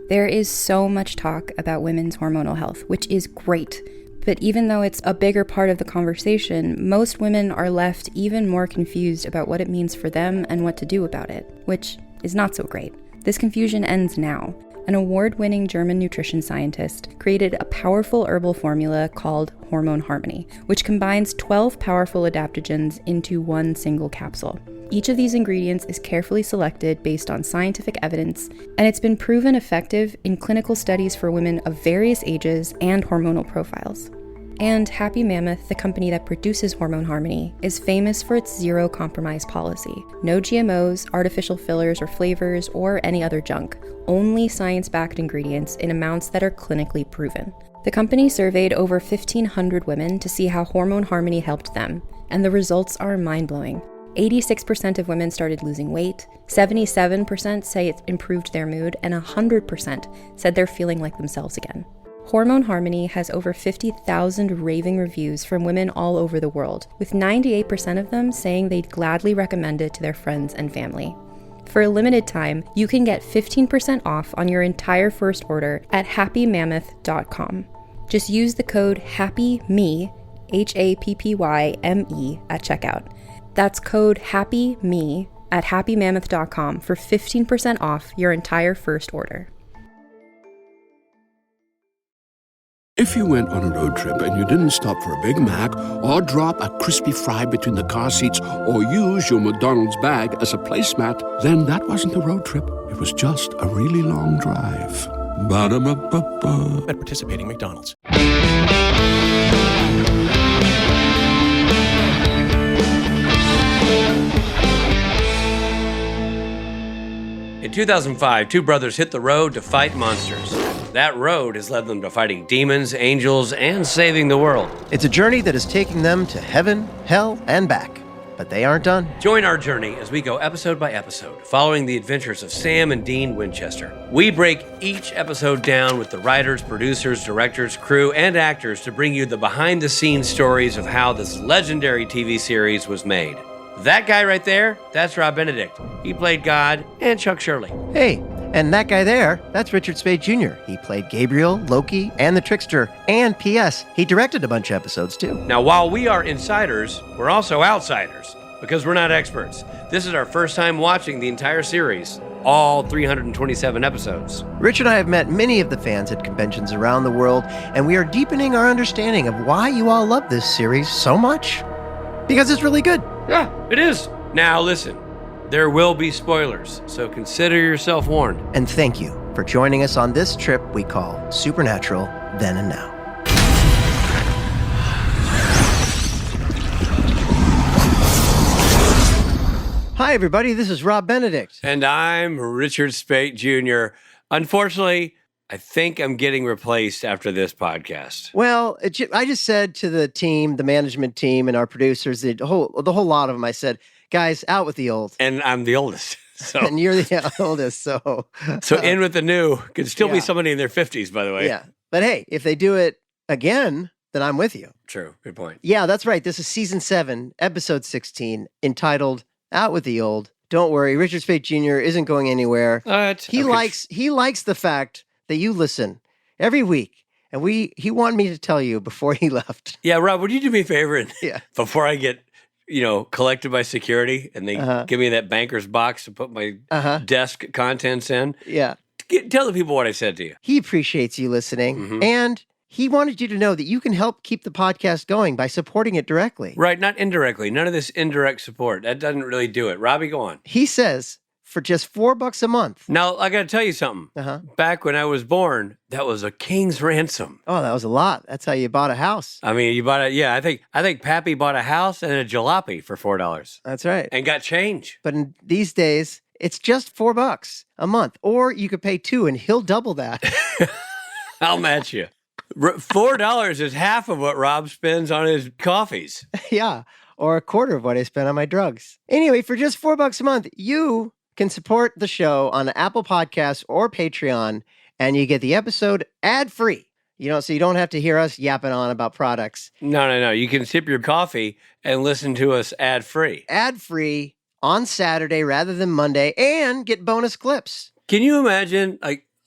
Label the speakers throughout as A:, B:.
A: There is so much talk about women's hormonal health, which is great. But even though it's a bigger part of the conversation, most women are left even more confused about what it means for them and what to do about it, which is not so great. This confusion ends now. An award-winning German nutrition scientist created a powerful herbal formula called Hormone Harmony, which combines 12 powerful adaptogens into one single capsule. Each of these ingredients is carefully selected based on scientific evidence, and it's been proven effective in clinical studies for women of various ages and hormonal profiles. And Happy Mammoth, the company that produces Hormone Harmony, is famous for its zero-compromise policy. No GMOs, artificial fillers or flavors, or any other junk. Only science-backed ingredients in amounts that are clinically proven. The company surveyed over 1,500 women to see how Hormone Harmony helped them, and the results are mind-blowing. 86% of women started losing weight, 77% say it improved their mood, and 100% said they're feeling like themselves again. Hormone Harmony has over 50,000 raving reviews from women all over the world, with 98% of them saying they'd gladly recommend it to their friends and family. For a limited time, you can get 15% off on your entire first order at happymammoth.com. Just use the code HAPPYME, HAPPYME, at checkout. That's code HAPPYME at happymammoth.com for 15% off your entire first order.
B: If you went on a road trip and you didn't stop for a Big Mac or drop a crispy fry between the car seats or use your McDonald's bag as a placemat, then that wasn't a road trip. It was just a really long drive. Ba-da-ba-ba-ba.
C: At participating McDonald's.
D: In 2005, two brothers hit the road to fight monsters. That road has led them to fighting demons, angels, and saving the world.
E: It's a journey that is taking them to heaven, hell, and back. But they aren't done.
D: Join our journey as we go episode by episode, following the adventures of Sam and Dean Winchester. We break each episode down with the writers, producers, directors, crew, and actors to bring you the behind-the-scenes stories of how this legendary TV series was made. That guy right there, that's Rob Benedict. He played God and Chuck Shirley.
E: Hey, and that guy there, that's Richard Spade Jr. He played Gabriel, Loki, and the Trickster. And P.S., he directed a bunch of episodes, too.
D: Now, while we are insiders, we're also outsiders, because we're not experts. This is our first time watching the entire series, all 327 episodes.
E: Rich and I have met many of the fans at conventions around the world, and we are deepening our understanding of why you all love this series so much. Because it's really good.
D: Yeah, it is. Now listen, there will be spoilers, so consider yourself warned.
E: And thank you for joining us on this trip we call Supernatural Then and Now. Hi, everybody. This is Rob Benedict.
D: And I'm Richard Spate Jr. Unfortunately, I think I'm getting replaced after this podcast.
E: Well, I just said to the team, the management team, and our producers, the whole lot of them, I said, guys, out with the old.
D: And I'm the oldest. So.
E: And you're the oldest, so.
D: So in with the new. Could still be somebody in their 50s, by the way.
E: Yeah. But hey, if they do it again, then I'm with you.
D: True. Good point.
E: Yeah, that's right. This is season 7, episode 16, entitled Out with the Old. Don't worry, Richard Spate Jr. isn't going anywhere. He likes the fact that you listen every week, and he wanted me to tell you before he left.
D: Yeah, Rob, would you do me a favor?
E: Yeah.
D: Before I get, collected by security and they give me that banker's box to put my desk contents in.
E: Yeah.
D: Tell the people what I said to you.
E: He appreciates you listening, and he wanted you to know that you can help keep the podcast going by supporting it directly.
D: Right, not indirectly. None of this indirect support. That doesn't really do it. Robbie, go on.
E: He says, for just $4 a month.
D: Now, I got to tell you something. Back when I was born, that was a king's ransom.
E: Oh, that was a lot. That's how you bought a house.
D: I mean, you bought I think Pappy bought a house and a jalopy for $4.
E: That's right.
D: And got change.
E: But in these days, it's just $4 a month. Or you could pay $2 and he'll double that.
D: I'll match you. $4 is half of what Rob spends on his coffees.
E: Yeah. Or a quarter of what I spend on my drugs. Anyway, for just $4 a month, you can support the show on Apple Podcasts or Patreon, and you get the episode ad-free. So you don't have to hear us yapping on about products.
D: No. You can sip your coffee and listen to us ad-free.
E: Ad-free on Saturday rather than Monday, and get bonus clips.
D: Can you imagine,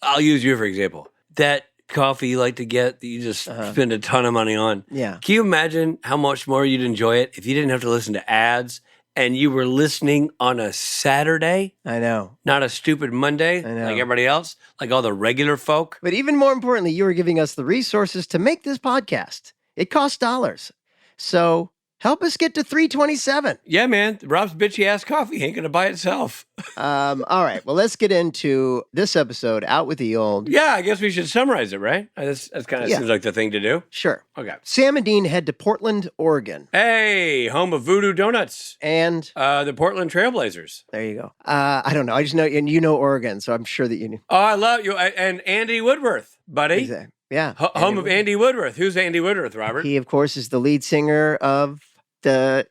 D: I'll use you for example. That coffee you like to get that you just spend a ton of money on.
E: Yeah.
D: Can you imagine how much more you'd enjoy it if you didn't have to listen to ads and you were listening on a Saturday?
E: I know.
D: Not a stupid Monday
E: I know.
D: like everybody else, like all the regular folk.
E: But even more importantly, you are giving us the resources to make this podcast. It costs dollars. So help us get to 327.
D: Yeah, man. Rob's bitchy ass coffee ain't gonna buy itself.
E: All right. Well, let's get into this episode, Out with the Old.
D: Yeah, I guess we should summarize it, right? That's kind of seems like the thing to do.
E: Sure.
D: Okay.
E: Sam and Dean head to Portland, Oregon.
D: Hey, home of Voodoo Donuts.
E: And
D: the Portland Trailblazers.
E: there you go. I don't know. I just know, and you know Oregon, so I'm sure that you knew.
D: Oh, I love you. And Andy Woodworth, buddy.
E: Exactly. Yeah.
D: Home of Andy Woodworth. Who's Andy Woodworth, Robert?
E: He, of course, is the lead singer of the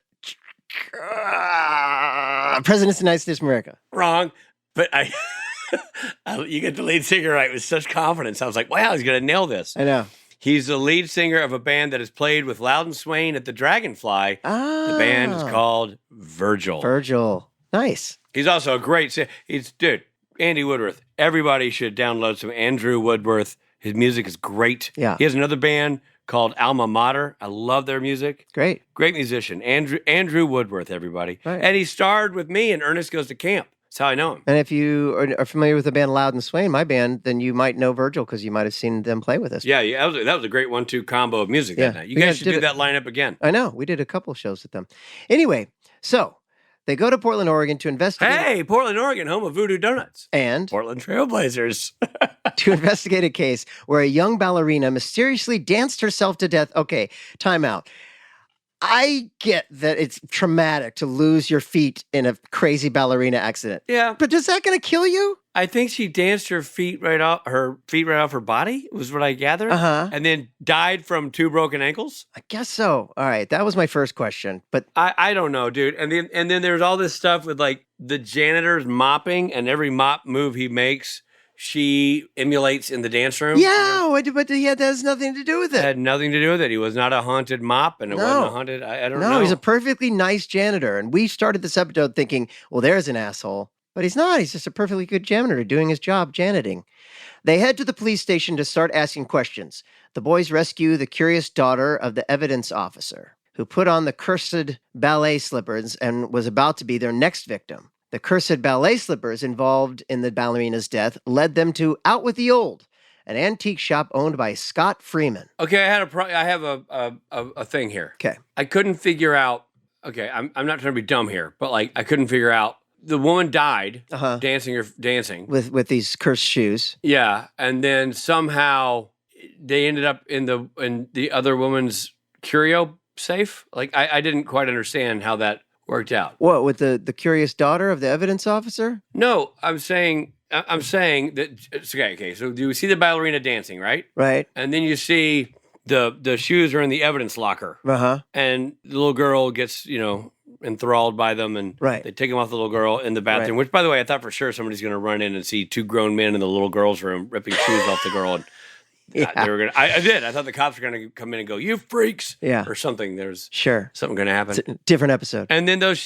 E: Presidents of the United States of America.
D: Wrong. But you get the lead singer right with such confidence. I was like, wow, he's going to nail this.
E: I know.
D: He's the lead singer of a band that has played with Loudon Swain at the Dragonfly. The band is called Virgil.
E: Virgil. Nice.
D: He's also a great dude, Andy Woodworth. Everybody should download some Andrew Woodworth. His music is great.
E: Yeah.
D: He has another band called Alma Mater. I love their music.
E: Great.
D: Great musician. Andrew Woodworth, everybody.
E: Right.
D: And he starred with me in Ernest Goes to Camp. That's how I know him.
E: And if you are familiar with the band Loudon Swain, my band, then you might know Virgil because you might have seen them play with us.
D: Yeah, that was a great 1-2 combo of music that night. You guys should do that lineup again.
E: I know. We did a couple shows with them. Anyway, so they go to Portland, Oregon to investigate.
D: Hey, Portland, Oregon, home of Voodoo Donuts.
E: And
D: Portland Trailblazers.
E: to investigate a case where a young ballerina mysteriously danced herself to death. Okay, time out. I get that it's traumatic to lose your feet in a crazy ballerina accident.
D: Yeah.
E: But is that going to kill you?
D: I think she danced her feet right off her body, was what I gathered.
E: Uh-huh.
D: And then died from 2 broken ankles.
E: I guess so. All right, that was my first question. But
D: I don't know, dude. And then there's all this stuff with like the janitor's mopping, and every mop move he makes, she emulates in the dance room.
E: yeah, but that has nothing to do with
D: It
E: it.
D: had nothing to do with it. He was not a haunted mop, and it wasn't a haunted. I don't know.
E: No, he's a perfectly nice janitor. And we started this episode thinking, well, there's an asshole. But he's not. He's just a perfectly good janitor doing his job janiting. They head to the police station to start asking questions. The boys rescue the curious daughter of the evidence officer, who put on the cursed ballet slippers and was about to be their next victim. The cursed ballet slippers involved in the ballerina's death led them to Out with the Old, an antique shop owned by Scott Freeman.
D: Okay, I have a thing here.
E: Okay.
D: I couldn't figure out. Okay, I'm not trying to be dumb here, but like I couldn't figure out. The woman died dancing
E: With these cursed shoes.
D: Yeah, and then somehow they ended up in the other woman's curio safe. Like I didn't quite understand how that worked out.
E: What, with the curious daughter of the evidence officer?
D: No, I'm saying that okay. So you see the ballerina dancing, right?
E: Right.
D: And then you see the shoes are in the evidence locker.
E: Uh-huh.
D: And the little girl gets, enthralled by them, and they take them off the little girl in the bathroom, which, by the way, I thought for sure somebody's going to run in and see 2 grown men in the little girl's room ripping shoes off the girl. And they were going to, I did. I thought the cops were going to come in and go, "You freaks," or something. There's something going to happen.
E: It's a different episode.
D: And then those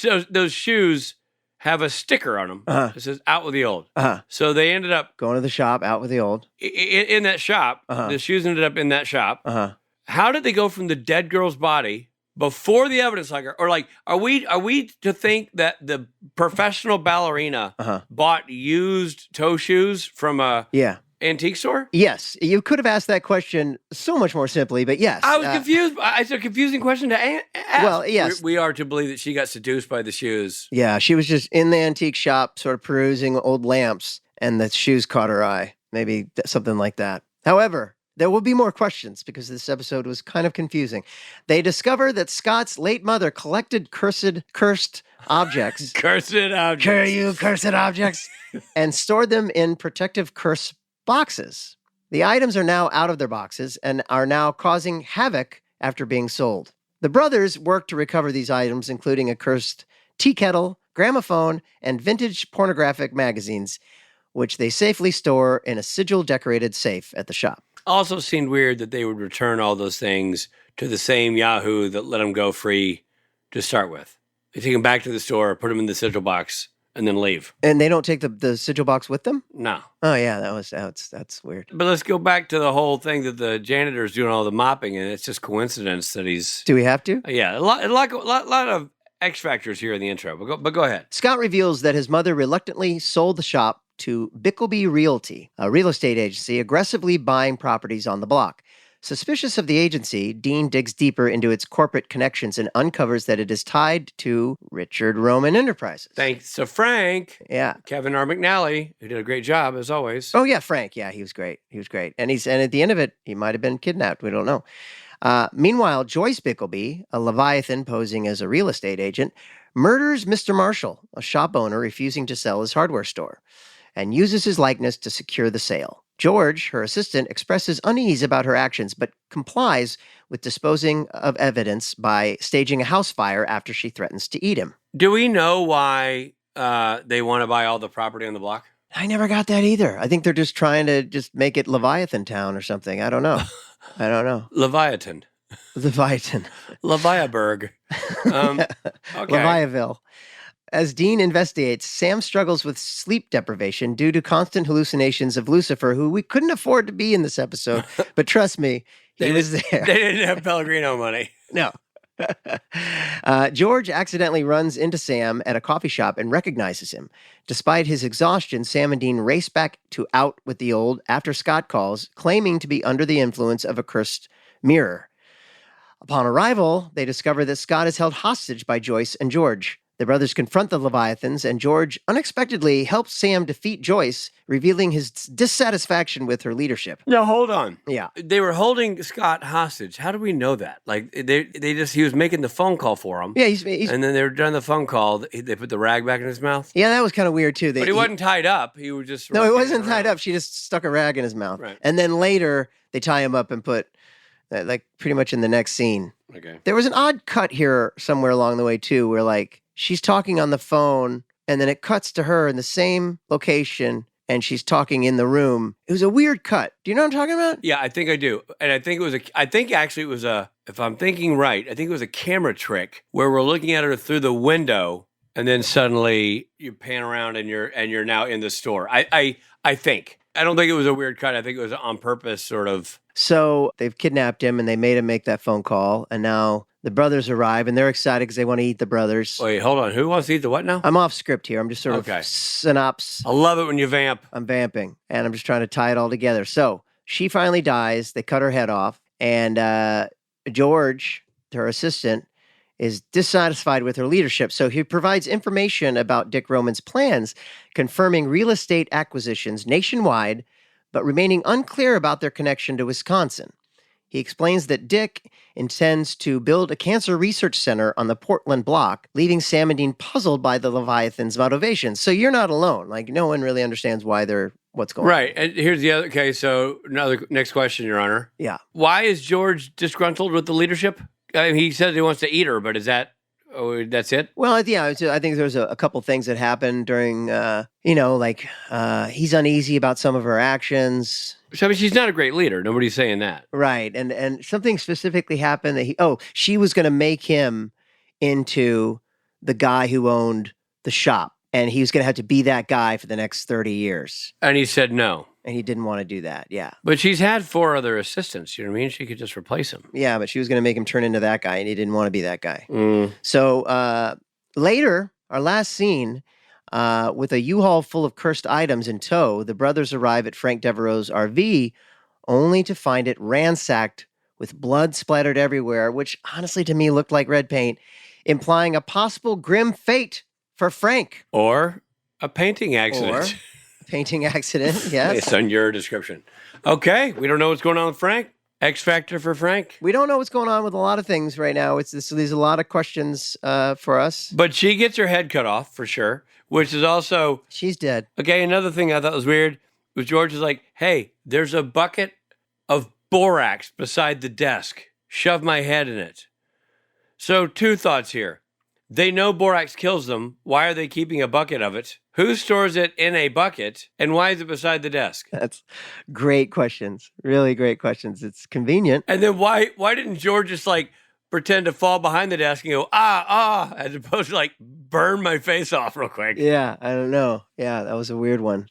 D: shoes have a sticker on them that says "Out with the Old." So they ended up
E: going to the shop, Out with the Old.
D: In that shop. The shoes ended up in that shop. How did they go from the dead girl's body before the evidence locker? Or like, are we to think that the professional ballerina bought used toe shoes from a antique store?
E: Yes. You could have asked that question so much more simply, but yes.
D: I was confused. It's a confusing question to ask.
E: Well, yes.
D: We are to believe that she got seduced by the shoes.
E: Yeah, she was just in the antique shop sort of perusing old lamps, and the shoes caught her eye. Maybe something like that. However, there will be more questions because this episode was kind of confusing. They discover that Scott's late mother collected cursed objects.
D: Cursed objects.
E: You cursed objects. And stored them in protective curse boxes. The items are now out of their boxes and are now causing havoc after being sold. The brothers work to recover these items, including a cursed tea kettle, gramophone, and vintage pornographic magazines, which they safely store in a sigil-decorated safe at the shop.
D: Also seemed weird that they would return all those things to the same Yahoo that let them go free to start with. They take them back to the store, put them in the sigil box, and then leave.
E: And they don't take the sigil box with them?
D: No.
E: Oh yeah, that's weird.
D: But let's go back to the whole thing that the janitor's doing all the mopping, and it's just coincidence that he's.
E: Do we have to?
D: Yeah, a lot of X factors here in the intro. But go ahead.
E: Scott reveals that his mother reluctantly sold the shop to Bickleby Realty, a real estate agency aggressively buying properties on the block. Suspicious of the agency, Dean digs deeper into its corporate connections and uncovers that it is tied to Richard Roman Enterprises.
D: Thanks to Frank.
E: Yeah.
D: Kevin R. McNally, who did a great job, as always.
E: Oh, yeah, Frank. Yeah, he was great. And at the end of it, he might have been kidnapped. We don't know. Meanwhile, Joyce Bickleby, a Leviathan posing as a real estate agent, murders Mr. Marshall, a shop owner refusing to sell his hardware store, and uses his likeness to secure the sale. George, her assistant, expresses unease about her actions, but complies with disposing of evidence by staging a house fire after she threatens to eat him.
D: Do we know why they want to buy all the property on the block?
E: I never got that either. I think they're just trying to just make it Leviathan Town or something. I don't know.
D: Leviathan. Leviaburg. Okay.
E: Leviaville. As Dean investigates, Sam struggles with sleep deprivation due to constant hallucinations of Lucifer, who we couldn't afford to be in this episode. But trust me, he was there.
D: They didn't have Pellegrino money.
E: No. George accidentally runs into Sam at a coffee shop and recognizes him. Despite his exhaustion, Sam and Dean race back to Out with the Old after Scott calls, claiming to be under the influence of a cursed mirror. Upon arrival, they discover that Scott is held hostage by Joyce and George. The brothers confront the Leviathans, and George unexpectedly helps Sam defeat Joyce, revealing his dissatisfaction with her leadership.
D: No, hold on.
E: Yeah.
D: They were holding Scott hostage. How do we know that? Like, he was making the phone call for him.
E: Yeah, he's
D: and then they were done the phone call. They put the rag back in his mouth.
E: Yeah, that was kind of weird, too.
D: But he wasn't tied up. He was just...
E: No, he wasn't tied up. She just stuck a rag in his mouth.
D: Right.
E: And then later, they tie him up and put, like, pretty much in the next scene.
D: Okay.
E: There was an odd cut here somewhere along the way, too, where, like, she's talking on the phone, and then it cuts to her in the same location, and she's talking in the room. It was a weird cut. Do you know what I'm talking about?
D: Yeah, I think I do. And I think actually it was if I'm thinking right, I think it was a camera trick where we're looking at her through the window, and then suddenly you pan around and you're now in the store. I think. I don't think it was a weird cut. I think it was on purpose, sort of.
E: So they've kidnapped him, and they made him make that phone call, and now the brothers arrive, and they're excited because they want to eat the brothers.
D: Wait, hold on. Who wants to eat the what now?
E: I'm off script here. I'm just sort of synopsis.
D: I love it when you vamp.
E: I'm vamping, and I'm just trying to tie it all together. So she finally dies. They cut her head off, and George, her assistant, is dissatisfied with her leadership. So he provides information about Dick Roman's plans, confirming real estate acquisitions nationwide, but remaining unclear about their connection to Wisconsin. He explains that Dick intends to build a cancer research center on the Portland block, leaving Sam and Dean puzzled by the Leviathan's motivations. So you're not alone. Like, no one really understands what's going on.
D: Right. And here's the other. Okay. So next question, Your Honor.
E: Yeah.
D: Why is George disgruntled with the leadership? I mean, he says he wants to eat her, but is that, that's it?
E: Well, yeah, I think there's a couple things that happened during, he's uneasy about some of her actions.
D: So, I mean, she's not a great leader. Nobody's saying that.
E: Right. And something specifically happened that she was going to make him into the guy who owned the shop. And he was going to have to be that guy for the next 30 years.
D: And he said no.
E: And he didn't want to do that. Yeah.
D: But she's had 4 other assistants. You know what I mean? She could just replace him.
E: Yeah, but she was going to make him turn into that guy, and he didn't want to be that guy.
D: Mm.
E: So later, our last scene, with a U-Haul full of cursed items in tow, the brothers arrive at Frank Devereaux's RV, only to find it ransacked with blood splattered everywhere, which honestly to me looked like red paint, implying a possible grim fate for Frank.
D: Or a painting accident.
E: Painting accident, yes.
D: Based on your description. Okay, we don't know what's going on with Frank. X factor for Frank.
E: We don't know what's going on with a lot of things right now. There's a lot of questions for us.
D: But she gets her head cut off for sure, which is also...
E: She's dead.
D: Okay, another thing I thought was weird was George is like, hey, there's a bucket of borax beside the desk. Shove my head in it. So 2 thoughts here. They know borax kills them. Why are they keeping a bucket of it? Who stores it in a bucket? And why is it beside the desk?
E: That's great questions. Really great questions. It's convenient.
D: And then why didn't George just like pretend to fall behind the desk and go, as opposed to like burn my face off real quick.
E: Yeah, I don't know. Yeah, that was a weird one.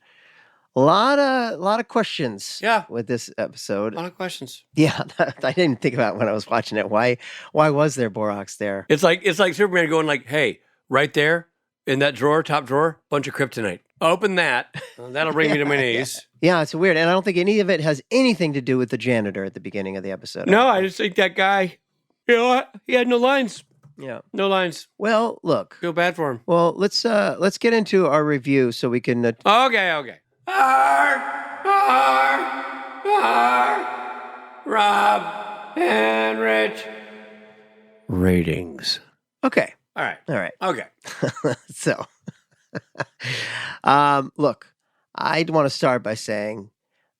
E: A lot of questions.
D: Yeah.
E: With this episode.
D: A lot of questions.
E: Yeah, I didn't think about when I was watching it. Why was there borax there?
D: It's like Superman going like, hey, right there in that drawer, top drawer, bunch of kryptonite. Open that. That'll bring me to my knees.
E: Yeah, it's weird. And I don't think any of it has anything to do with the janitor at the beginning of the episode.
D: No, I just think that guy, you know what? He had no lines.
E: Yeah.
D: No lines.
E: Well, look.
D: Feel bad for him.
E: Well, let's get into our review so we can...
D: Okay. Rob and Rich. Ratings.
E: Okay.
D: All right. Okay.
E: So, look, I'd want to start by saying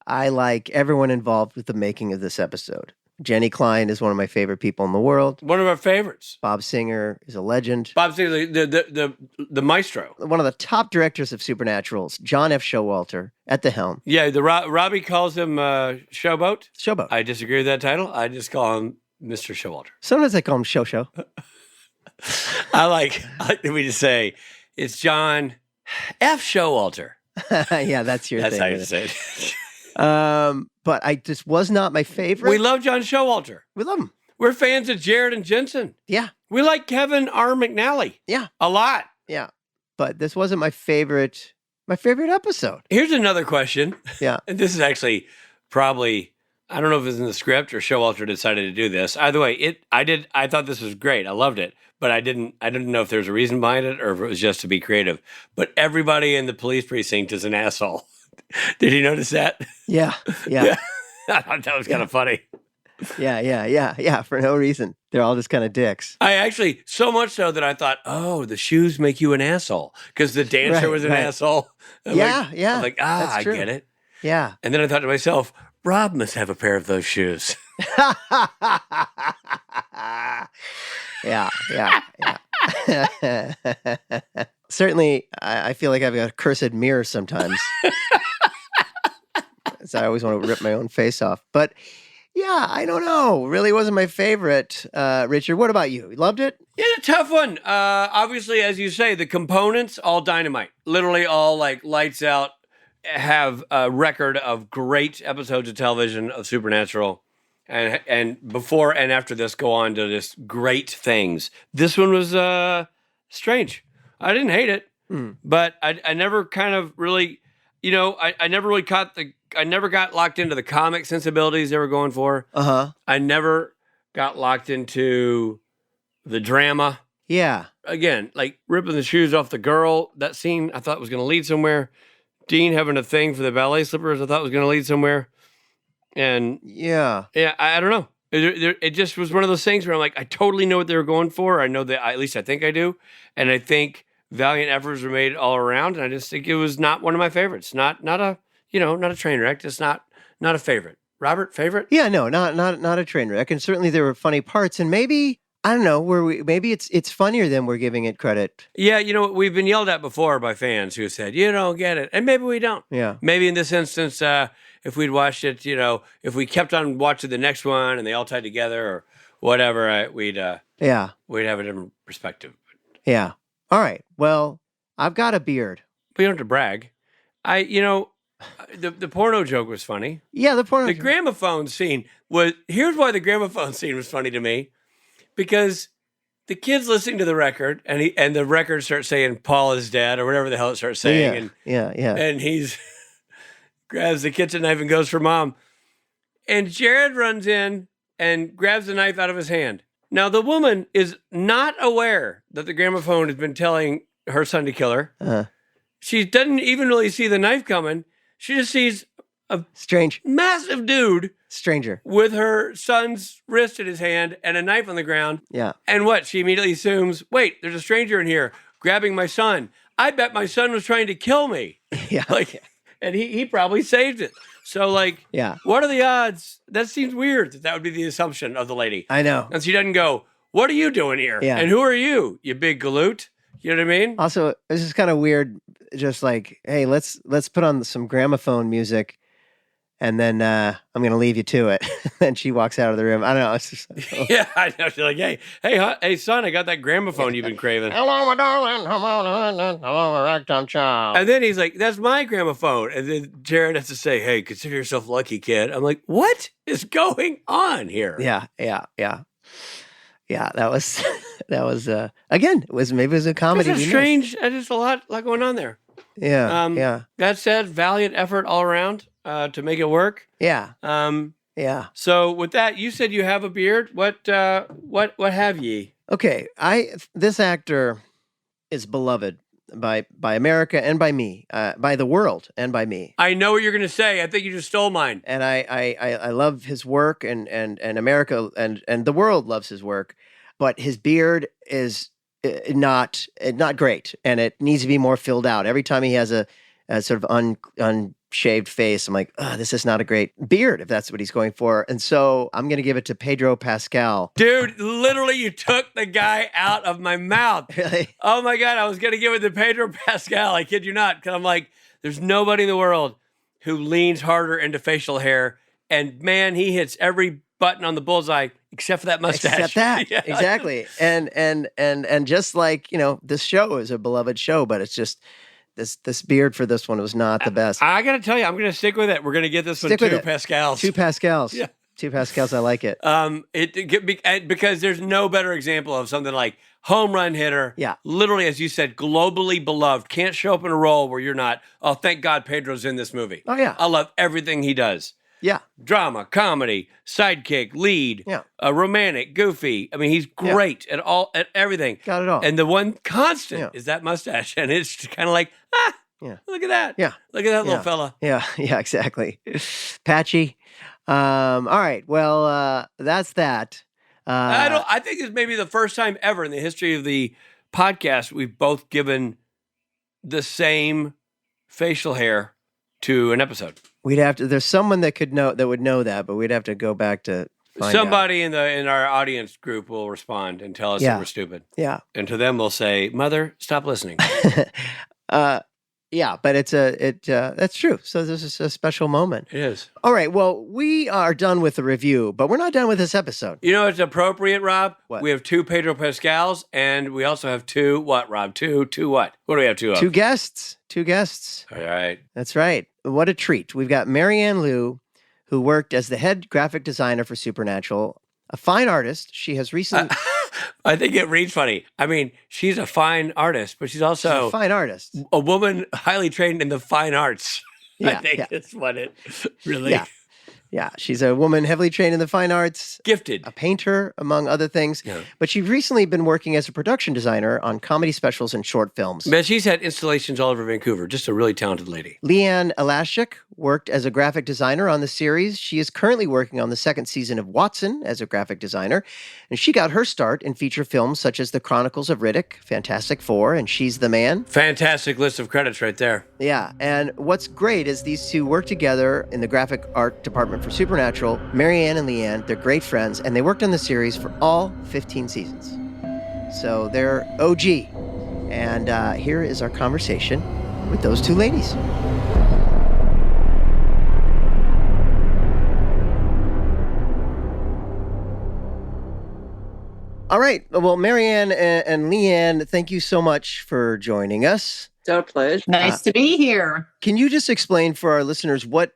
E: I like everyone involved with the making of this episode. Jenny Klein is one of my favorite people in the world.
D: One of our favorites.
E: Bob Singer is a legend.
D: Bob Singer, the maestro.
E: One of the top directors of Supernaturals, John F. Showalter, at the helm.
D: Yeah, Robbie calls him Showboat.
E: Showboat.
D: I disagree with that title. I just call him Mr. Showalter.
E: Sometimes I call him Show.
D: I like that we just say, it's John F. Showalter.
E: Yeah, that's your thing.
D: That's how you say it.
E: But I just was not my favorite.
D: We love John Showalter.
E: We love him.
D: We're fans of Jared and Jensen.
E: Yeah.
D: We like Kevin R. McNally.
E: Yeah.
D: A lot.
E: Yeah. But this wasn't my favorite episode.
D: Here's another question.
E: Yeah.
D: And this is actually probably, I don't know if it's in the script or Showalter decided to do this. Either way, I thought this was great. I loved it. But I didn't know if there was a reason behind it or if it was just to be creative. But everybody in the police precinct is an asshole. Did you notice that?
E: Yeah.
D: I thought that was kind of funny.
E: Yeah. For no reason. They're all just kind of dicks.
D: I actually, so much so that I thought, oh, the shoes make you an asshole. Because the dancer was an asshole. I'm like, I get it.
E: Yeah.
D: And then I thought to myself, Rob must have a pair of those shoes.
E: Yeah. Certainly, I feel like I've got a cursed mirror sometimes. So I always want to rip my own face off. But yeah, I don't know. Really wasn't my favorite. Richard, what about you? You loved it?
D: Yeah, a tough one. Obviously, as you say, the components, all dynamite. Literally all like lights out, have a record of great episodes of television of Supernatural. And before and after this go on to just great things. This one was strange. I didn't hate it, but I never kind of really, I never really I never got locked into the comic sensibilities they were going for.
E: Uh-huh.
D: I never got locked into the drama.
E: Yeah.
D: Again, like ripping the shoes off the girl, that scene I thought was going to lead somewhere. Dean having a thing for the ballet slippers I thought was going to lead somewhere. And yeah, I don't know. It just was one of those things where I'm like, I totally know what they were going for. I know that, at least I think I do. And I think valiant efforts were made all around. And I just think it was not one of my favorites. Not a train wreck. Just not a favorite. Robert, favorite?
E: Yeah, no, not a train wreck. And certainly there were funny parts. And maybe, I don't know, maybe it's funnier than we're giving it credit.
D: Yeah, we've been yelled at before by fans who said, you don't get it. And maybe we don't.
E: Yeah.
D: Maybe in this instance, if we'd watched it, if we kept on watching the next one and they all tied together or whatever, we'd have a different perspective.
E: Yeah. All right. Well, I've got a beard.
D: But you don't have to brag. The porno joke was funny.
E: Yeah, the
D: gramophone scene here's why the gramophone scene was funny to me. Because the kid's listening to the record and the record starts saying Paul is dead or whatever the hell it starts saying.
E: Yeah.
D: And he's grabs the kitchen knife and goes for mom. And Jared runs in and grabs the knife out of his hand. Now, the woman is not aware that the gramophone has been telling her son to kill her.
E: Uh-huh.
D: She doesn't even really see the knife coming. She just sees a massive dude.
E: Stranger.
D: With her son's wrist in his hand and a knife on the ground.
E: Yeah.
D: And what? She immediately assumes, wait, there's a stranger in here grabbing my son. I bet my son was trying to kill me.
E: Yeah.
D: And he probably saved it. So, what are the odds? That seems weird that would be the assumption of the lady.
E: I know.
D: And she doesn't go, what are you doing here?
E: Yeah.
D: And who are you, you big galoot? You know what I mean?
E: Also, this is kind of weird. Just like, hey, let's put on some gramophone music And then I'm going to leave you to it. And she walks out of the room. I don't know. It's just,
D: Yeah, I know. She's like, hey, son, I got that gramophone you've been craving.
E: Hello, my darling. Hello, ragtime child.
D: And then he's like, that's my gramophone. And then Jared has to say, hey, consider yourself lucky, kid. I'm like, what is going on here?
E: Yeah. That was again. It was a comedy.
D: It's strange. There's a lot going on there.
E: Yeah.
D: That said, valiant effort all around to make it work.
E: Yeah.
D: So with that, you said you have a beard. What have ye?
E: Okay. This actor is beloved by America and by me, by the world and by me.
D: I know what you're going to say. I think you just stole mine.
E: And I love his work, and America and the world loves his work, but his beard is not great, and it needs to be more filled out. Every time he has a sort of unshaved face, I'm like, this is not a great beard if that's what he's going for. And so I'm going to give it to Pedro Pascal.
D: Dude, literally you took the guy out of my mouth.
E: Really?
D: Oh my God, I was going to give it to Pedro Pascal. I kid you not. Because I'm like, there's nobody in the world who leans harder into facial hair. And man, he hits every button on the bullseye except for that mustache.
E: Except that.
D: Yeah.
E: Exactly. And just like, this show is a beloved show, but it's just this beard for this one was not the best.
D: I got to tell you, I'm going to stick with it. We're going to get this one two Pascals.
E: 2 Pascals.
D: Yeah.
E: 2 Pascals. I like it.
D: Because there's no better example of something like home run hitter.
E: Yeah.
D: Literally, as you said, globally beloved. Can't show up in a role where you're not, oh, thank God Pedro's in this movie.
E: Oh, yeah.
D: I love everything he does.
E: Yeah.
D: Drama, comedy, sidekick, lead, romantic, goofy. I mean, he's great at everything.
E: Got it all.
D: And the one constant is that mustache. And it's kind of like, look at that.
E: Yeah.
D: Look at that little fella.
E: Yeah, exactly. Patchy. All right. Well, that's that.
D: I think it's maybe the first time ever in the history of the podcast we've both given the same facial hair to an episode.
E: We'd have to. There's someone that would know that, but we'd have to go back to find
D: somebody out. in our audience group will respond and tell us that we're stupid.
E: Yeah,
D: and to them we'll say, "Mother, stop listening."
E: Yeah, but that's true. So this is a special moment.
D: It is.
E: All right. Well, we are done with the review, but we're not done with this episode.
D: You know, it's appropriate, Rob.
E: What?
D: We have 2 Pedro Pascals, and we also have 2 what, Rob? 2 what? What do we have 2 of?
E: 2 guests. 2 guests.
D: All right.
E: That's right. What a treat. We've got Marianne Liu, who worked as the head graphic designer for Supernatural, a fine artist. She has recently...
D: I think it reads funny. I mean, she's a fine artist, but she's also
E: a fine artist.
D: A woman highly trained in the fine arts. I think that's what it really...
E: Yeah, she's a woman heavily trained in the fine arts.
D: Gifted.
E: A painter, among other things. Yeah. But she's recently been working as a production designer on comedy specials and short films.
D: Man, she's had installations all over Vancouver. Just a really talented lady.
E: Leanne Elaschuk worked as a graphic designer on the series. She is currently working on the 2nd season of Watson as a graphic designer. And she got her start in feature films such as The Chronicles of Riddick, Fantastic Four, and She's the Man.
D: Fantastic list of credits right there.
E: Yeah, and what's great is these two work together in the graphic art department for Supernatural. Marianne and Leanne, they're great friends, and they worked on the series for all 15 seasons. So they're OG. And here is our conversation with those 2 ladies. All right. Well, Marianne and Leanne, thank you so much for joining us.
C: It's our pleasure. Nice to be here.
E: Can you just explain for our listeners what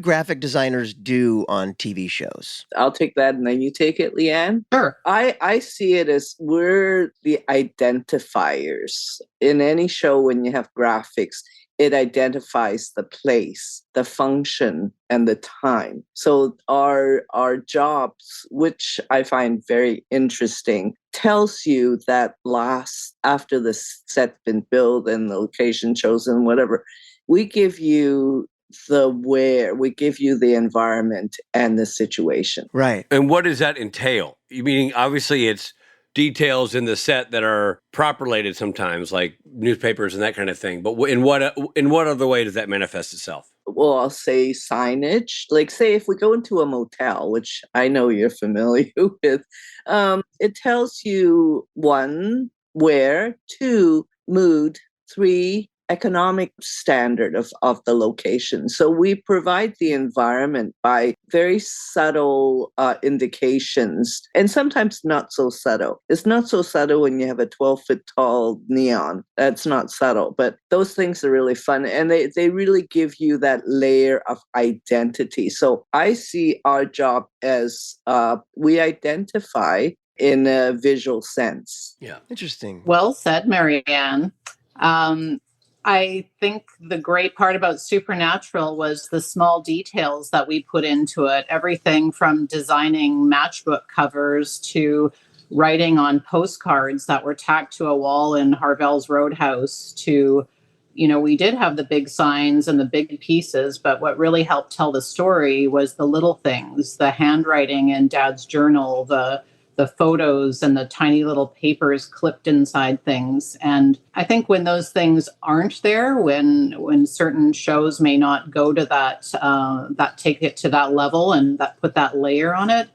E: graphic designers do on TV shows?
C: I'll take that and then you take it, Leanne.
E: Sure.
C: I see it as we're the identifiers. In any show, when you have graphics, it identifies the place, the function, and the time. So our jobs, which I find very interesting, tells you that after the set's been built and the location chosen, whatever, we give you we give you the environment and the situation.
E: Right.
D: And what does that entail? You meaning, obviously, it's details in the set that are prop related sometimes, like newspapers and that kind of thing. But in what other way does that manifest itself?
C: Well, I'll say signage. Like, say, if we go into a motel, which I know you're familiar with, it tells you 1, where, 2, mood, 3, economic standard of the location. So we provide the environment by very subtle indications, and sometimes not so subtle. It's not so subtle when you have a 12-foot tall neon. That's not subtle, but those things are really fun, and they really give you that layer of identity. So I see our job as we identify in a visual sense.
E: Yeah. Interesting.
F: Well said, Marianne. I think the great part about Supernatural was the small details that we put into it. Everything from designing matchbook covers to writing on postcards that were tacked to a wall in Harvell's Roadhouse to, we did have the big signs and the big pieces, but what really helped tell the story was the little things, the handwriting in Dad's journal, the photos and the tiny little papers clipped inside things. And I think when those things aren't there, when certain shows may not go to that take it to that level and that put that layer on it,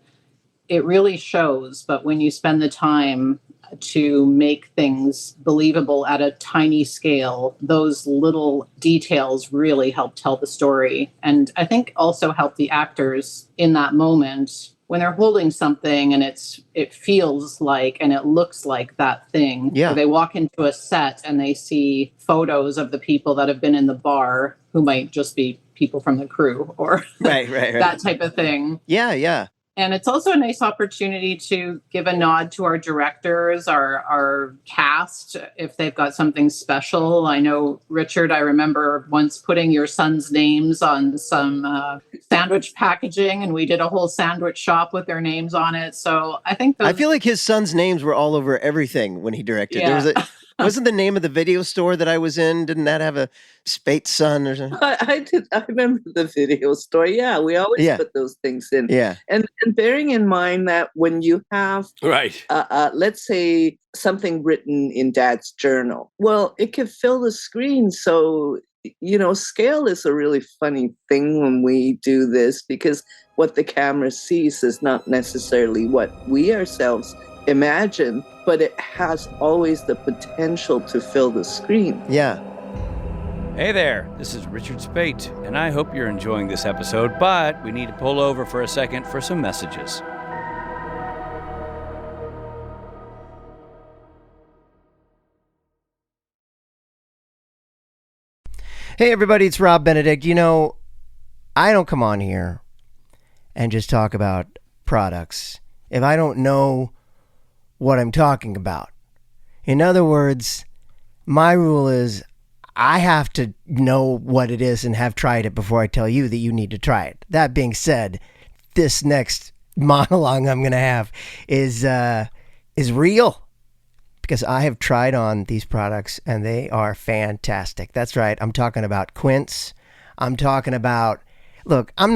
F: it really shows. But when you spend the time to make things believable at a tiny scale, those little details really help tell the story. And I think also help the actors in that moment when they're holding something and it feels like and it looks like that thing.
E: Yeah.
F: Or they walk into a set and they see photos of the people that have been in the bar who might just be people from the crew or
E: right.
F: that type of thing.
E: Yeah.
F: And it's also a nice opportunity to give a nod to our directors, our cast, if they've got something special. I know, Richard, I remember once putting your son's names on some sandwich packaging, and we did a whole sandwich shop with their names on it. So I think
E: I feel like his son's names were all over everything when he directed.
F: Yeah.
E: There was wasn't the name of the video store that I was in? Didn't that have a Spate's son or something?
C: I did. I remember the video store. Yeah, we always put those things in.
E: Yeah.
C: And bearing in mind that when you have, let's say something written in Dad's journal, well, it can fill the screen. So, scale is a really funny thing when we do this, because what the camera sees is not necessarily what we ourselves imagine, but it has always the potential to fill the screen.
E: Yeah.
G: Hey there, this is Richard Spate, and I hope you're enjoying this episode, but we need to pull over for a second for some messages.
E: Hey everybody, it's Rob Benedict. I don't come on here and just talk about products if I don't know what I'm talking about. In other words, my rule is I have to know what it is and have tried it before I tell you that you need to try it. That being said, this next monologue I'm going to have is real, because I have tried on these products and they are fantastic. That's right. I'm talking about Quince. I'm talking about, look, I'm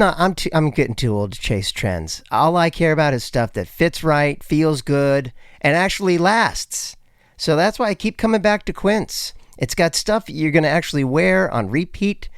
E: getting too old to chase trends. All I care about is stuff that fits right, feels good, and actually lasts. So that's why I keep coming back to Quince. It's got stuff you're going to actually wear on repeat,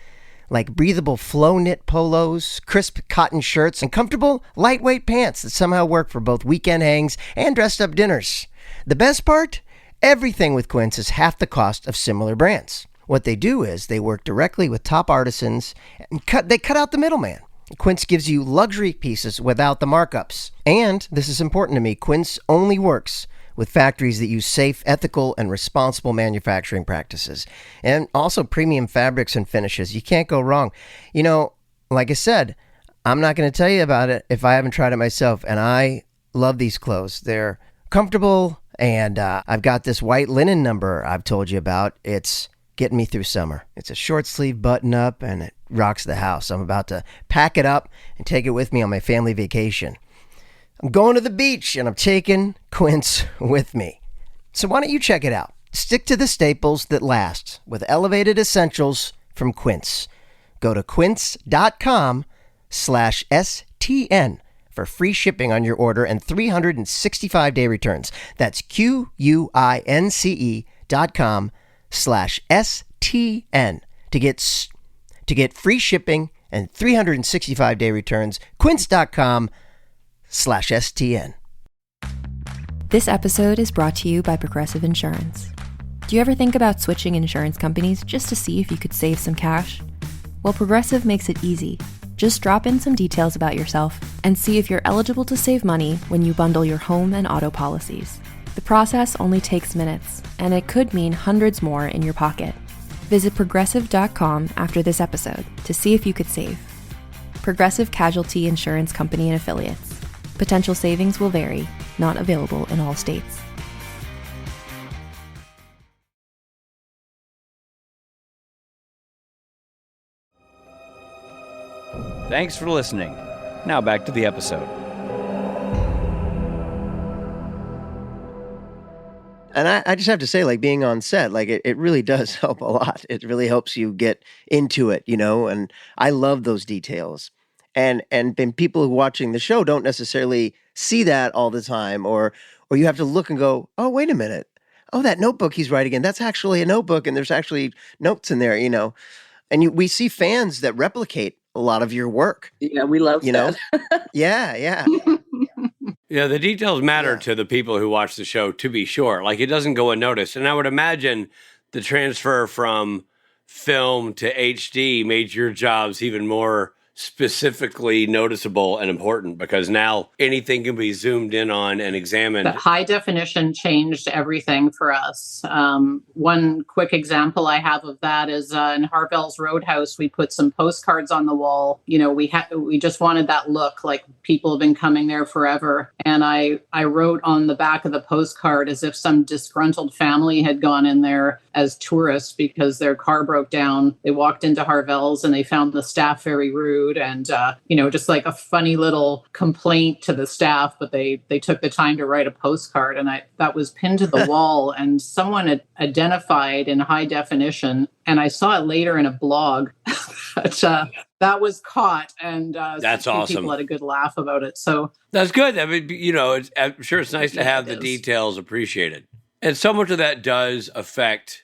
E: like breathable flow knit polos, crisp cotton shirts, and comfortable lightweight pants that somehow work for both weekend hangs and dressed up dinners. The best part? Everything with Quince is half the cost of similar brands. What they do is they work directly with top artisans and they cut out the middleman. Quince gives you luxury pieces without the markups. And, this is important to me, Quince only works with factories that use safe, ethical, and responsible manufacturing practices. And also premium fabrics and finishes. You can't go wrong. Like I said, I'm not going to tell you about it if I haven't tried it myself. And I love these clothes. They're comfortable, and I've got this white linen number I've told you about. It's getting me through summer. It's a short sleeve button up, and it rocks the house. I'm about to pack it up and take it with me on my family vacation. I'm going to the beach, and I'm taking Quince with me. So why don't you check it out? Stick to the staples that last with elevated essentials from Quince. Go to quince.com/STN for free shipping on your order and 365-day returns. That's QUINCE.com/STN to get free shipping and 365-day returns. Quince.com/STN.
A: This episode is brought to you by Progressive Insurance. Do Do you ever think about switching insurance companies just to see if you could save some cash? Well, Progressive makes it easy. Just drop in some details about yourself and see if you're eligible to save money when you bundle your home and auto policies. The process only takes minutes, and it could mean hundreds more in your pocket. Visit progressive.com after this episode to see if you could save. Progressive Casualty Insurance Company and Affiliates. Potential savings will vary, not available in all states.
G: Thanks for listening. Now back to the episode.
E: And I just have to say, like, being on set, like, it really does help a lot. It really helps you get into it, you know, and I love those details. And then people who are watching the show don't necessarily see that all the time, or you have to look and go, oh, wait a minute. Oh, that notebook he's writing in, that's actually a notebook, and there's actually notes in there, you know. And we see fans that replicate a lot of your work.
C: Yeah, we love that.
E: Yeah.
D: Yeah, the details matter to the people who watch the show, to be sure. Like, it doesn't go unnoticed. And I would imagine the transfer from film to HD made your jobs even more specifically noticeable and important, because now anything can be zoomed in on and examined.
F: The high definition changed everything for us. One quick example I have of that is in Harvell's Roadhouse, we put some postcards on the wall. You know, we just wanted that look, like people have been coming there forever. And I wrote on the back of the postcard as if some disgruntled family had gone in there as tourists because their car broke down. They walked into Harvell's and they found the staff very rude. And, just like a funny little complaint to the staff, but they took the time to write a postcard, and that was pinned to the wall, and someone had identified in high definition, and I saw it later in a blog, but that was caught, and
D: that's awesome.
F: People had a good laugh about it. So
D: that's good. I mean, I'm sure it's nice to have the details appreciated. And so much of that does affect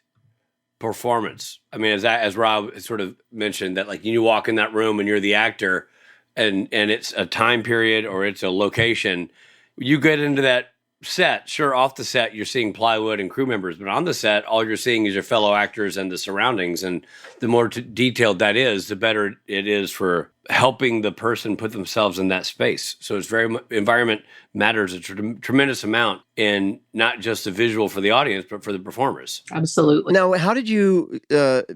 D: performance. I mean, as Rob sort of mentioned, that like you walk in that room and you're the actor, and it's a time period or it's a location, you get into that set. Sure, off the set you're seeing plywood and crew members, but on the set all you're seeing is your fellow actors and the surroundings. And the more detailed that is, the better it is for helping the person put themselves in that space. So it's environment matters a tremendous amount in not just the visual for the audience, but for the performers.
F: Absolutely.
E: Now, how did you,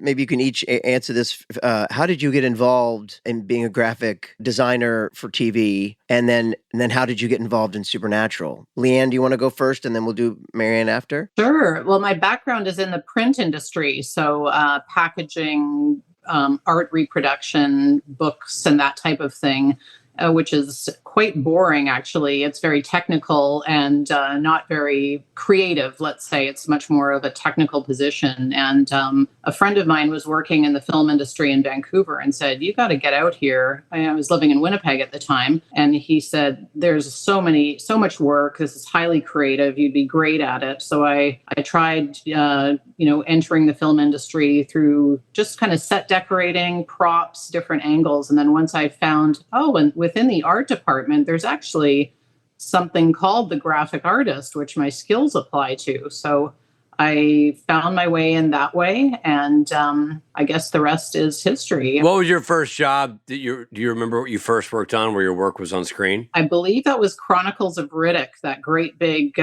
E: maybe you can each answer this, how did you get involved in being a graphic designer for TV? And then how did you get involved in Supernatural? Leanne, do you want to go first, and then we'll do Marianne after?
F: Sure. Well, my background is in the print industry. So packaging, art reproduction, books, and that type of thing, which is quite boring, actually. It's very technical and not very creative, let's say. It's much more of a technical position. And a friend of mine was working in the film industry in Vancouver and said, you got to get out here. I was living in Winnipeg at the time. And he said, there's so much work. This is highly creative. You'd be great at it. So I tried, entering the film industry through just kind of set decorating, props, different angles. And then once I found, and within the art department, there's actually something called the graphic artist, which my skills apply to. So I found my way in that way, and I guess the rest is history.
D: What was your first job? Do you remember what you first worked on, where your work was on screen?
F: I believe that was Chronicles of Riddick, that great big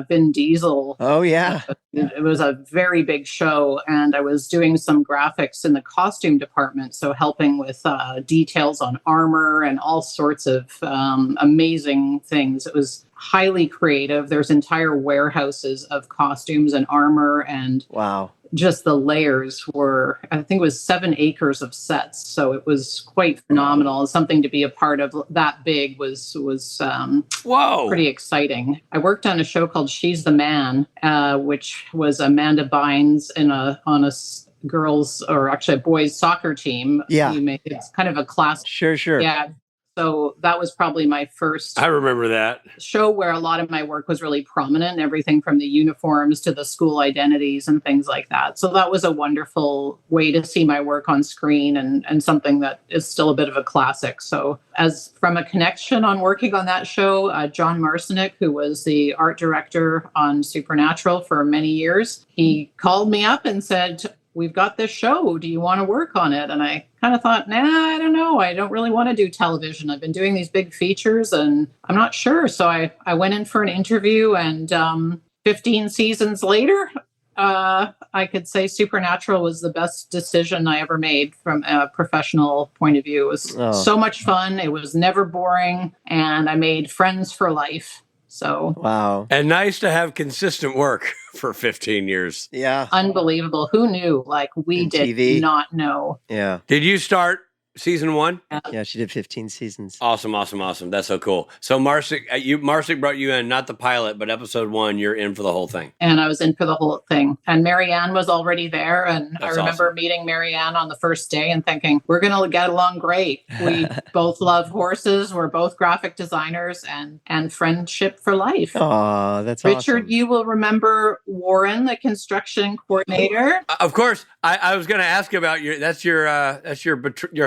F: Vin Diesel.
E: Oh, yeah.
F: It was a very big show, and I was doing some graphics in the costume department, so helping with details on armor and all sorts of amazing things. It was highly creative. There's entire warehouses of costumes and armor, and
E: wow,
F: just the layers were, I think it was 7 acres of sets. So it was quite phenomenal. And something to be a part of that big was
D: whoa,
F: pretty exciting. I worked on a show called She's the Man, which was Amanda Bynes on a girls, or actually a boys soccer team.
E: Yeah.
F: It's kind of a class.
E: Sure.
F: Yeah. So that was probably my first
D: I remember that
F: show where a lot of my work was really prominent, everything from the uniforms to the school identities and things like that. So that was a wonderful way to see my work on screen and something that is still a bit of a classic. So as from a connection on working on that show, John Marcinick, who was the art director on Supernatural for many years, he called me up and said, we've got this show. Do you want to work on it? And I kind of thought, nah, I don't know. I don't really want to do television. I've been doing these big features and I'm not sure. So I went in for an interview, and 15 seasons later, I could say Supernatural was the best decision I ever made from a professional point of view. It was so much fun. It was never boring. And I made friends for life. So
E: wow.
D: And nice to have consistent work for 15 years.
E: Yeah.
F: Unbelievable. Who knew? Like, we did
E: TV.
F: not know.
E: Yeah.
D: Did you start season 1?
E: Yeah, she did 15 seasons.
D: Awesome. That's so cool. So Marcick brought you in, not the pilot, but episode 1, you're in for the whole thing.
F: And I was in for the whole thing. And Marianne was already there. And
D: That's
F: I remember
D: awesome.
F: meeting Marianne on the first day and thinking, we're going to get along great. We both love horses. We're both graphic designers, and friendship for life.
E: Oh, that's
F: Richard,
E: awesome.
F: you will remember Warren, the construction coordinator.
D: Of course. I was going to ask about your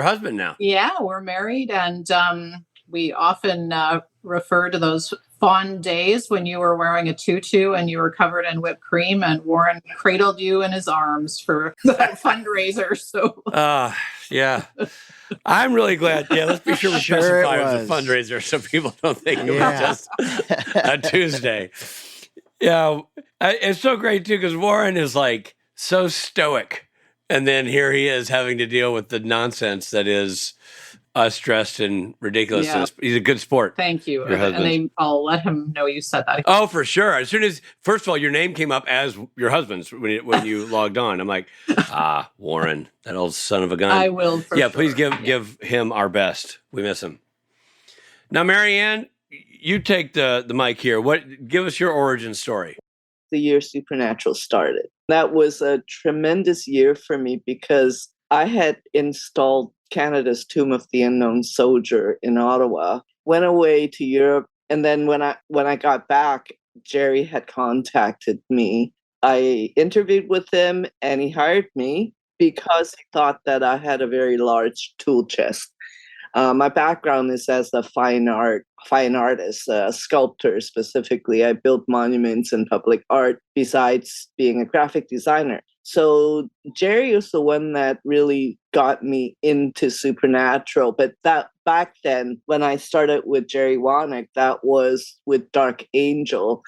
D: husband now.
F: Yeah, we're married, and we often refer to those fond days when you were wearing a tutu and you were covered in whipped cream, and Warren cradled you in his arms for the fundraiser. So,
D: yeah, I'm really glad. Yeah, let's be sure we specify it was a fundraiser so people don't think it was just a Tuesday. Yeah, it's so great too because Warren is like so stoic. And then here he is having to deal with the nonsense that is us dressed in ridiculousness. Yeah. He's a good sport.
F: Thank you. And I'll let him know you said that.
D: Oh, for sure. As soon as, first of all, your name came up as your husband's when you logged on. I'm like, Warren, that old son of a gun.
F: I will.
D: Yeah, please give him our best. We miss him. Now, Marianne, you take the mic here. Give us your origin story.
C: The year Supernatural started. That was a tremendous year for me because I had installed Canada's Tomb of the Unknown Soldier in Ottawa, went away to Europe, and then when I got back, Jerry had contacted me. I interviewed with him and he hired me because he thought that I had a very large tool chest. My background is as a fine artist, a sculptor specifically. I built monuments and public art besides being a graphic designer. So Jerry was the one that really got me into Supernatural. But that back then, when I started with Jerry Wanick, that was with Dark Angel.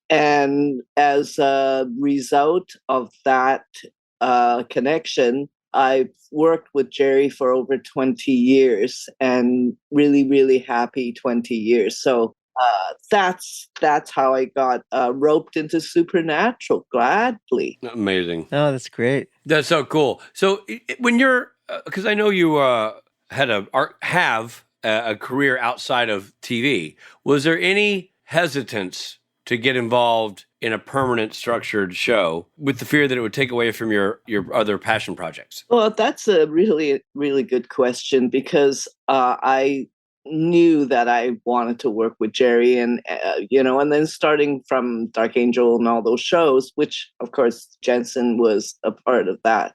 C: And as a result of that connection, I've worked with Jerry for over 20 years and really, really happy 20 years. So that's how I got roped into Supernatural gladly.
D: Amazing.
E: Oh, that's great.
D: That's so cool. So when you're, because I know you have a career outside of TV, was there any hesitance to get involved in a permanent structured show with the fear that it would take away from your other passion projects?
C: Well, that's a really, really good question because I knew that I wanted to work with Jerry and then starting from Dark Angel and all those shows, which of course Jensen was a part of that.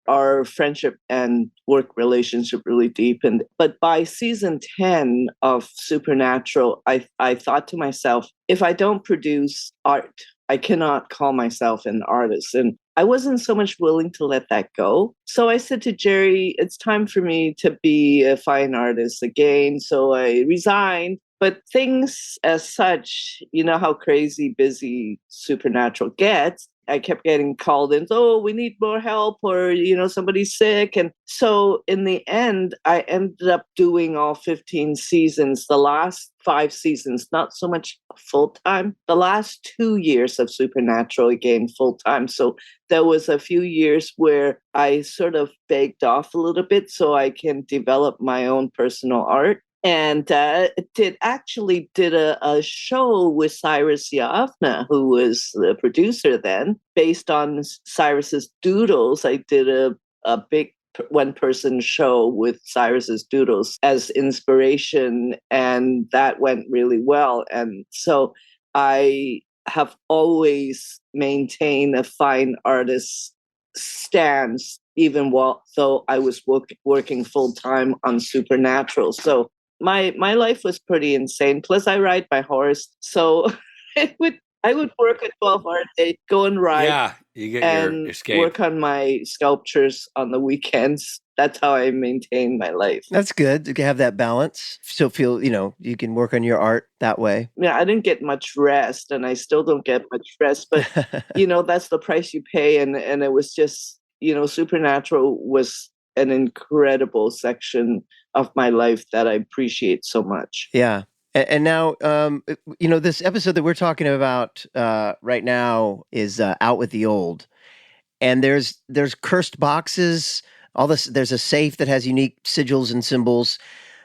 C: Our friendship and work relationship really deepened. But by season 10 of Supernatural, I thought to myself, if I don't produce art, I cannot call myself an artist. And I wasn't so much willing to let that go. So I said to Jerry, it's time for me to be a fine artist again. So I resigned. But things as such, you know how crazy busy Supernatural gets. I kept getting called in, we need more help, or, somebody's sick. And so in the end, I ended up doing all 15 seasons, the last 5 seasons, not so much full-time. The last 2 years of Supernatural, again, full-time. So there was a few years where I sort of begged off a little bit so I can develop my own personal art. And did a show with Cyrus Yavna, who was the producer then, based on Cyrus's doodles. I did a big one-person show with Cyrus's doodles as inspiration, and that went really well. And so I have always maintained a fine artist stance, even though I was working full-time on Supernatural. So my life was pretty insane. Plus, I ride my horse, so I would work a 12-hour day, go and ride.
D: Yeah, you get
C: and
D: your escape.
C: Work on my sculptures on the weekends. That's how I maintain my life.
E: That's good to have that balance. Still feel, you can work on your art that way.
C: Yeah, I didn't get much rest, and I still don't get much rest. But, that's the price you pay. And it was just, Supernatural was an incredible section of my life that I appreciate so much.
E: Yeah. And now, this episode that we're talking about right now is Out with the Old. And there's cursed boxes, all this. There's a safe that has unique sigils and symbols.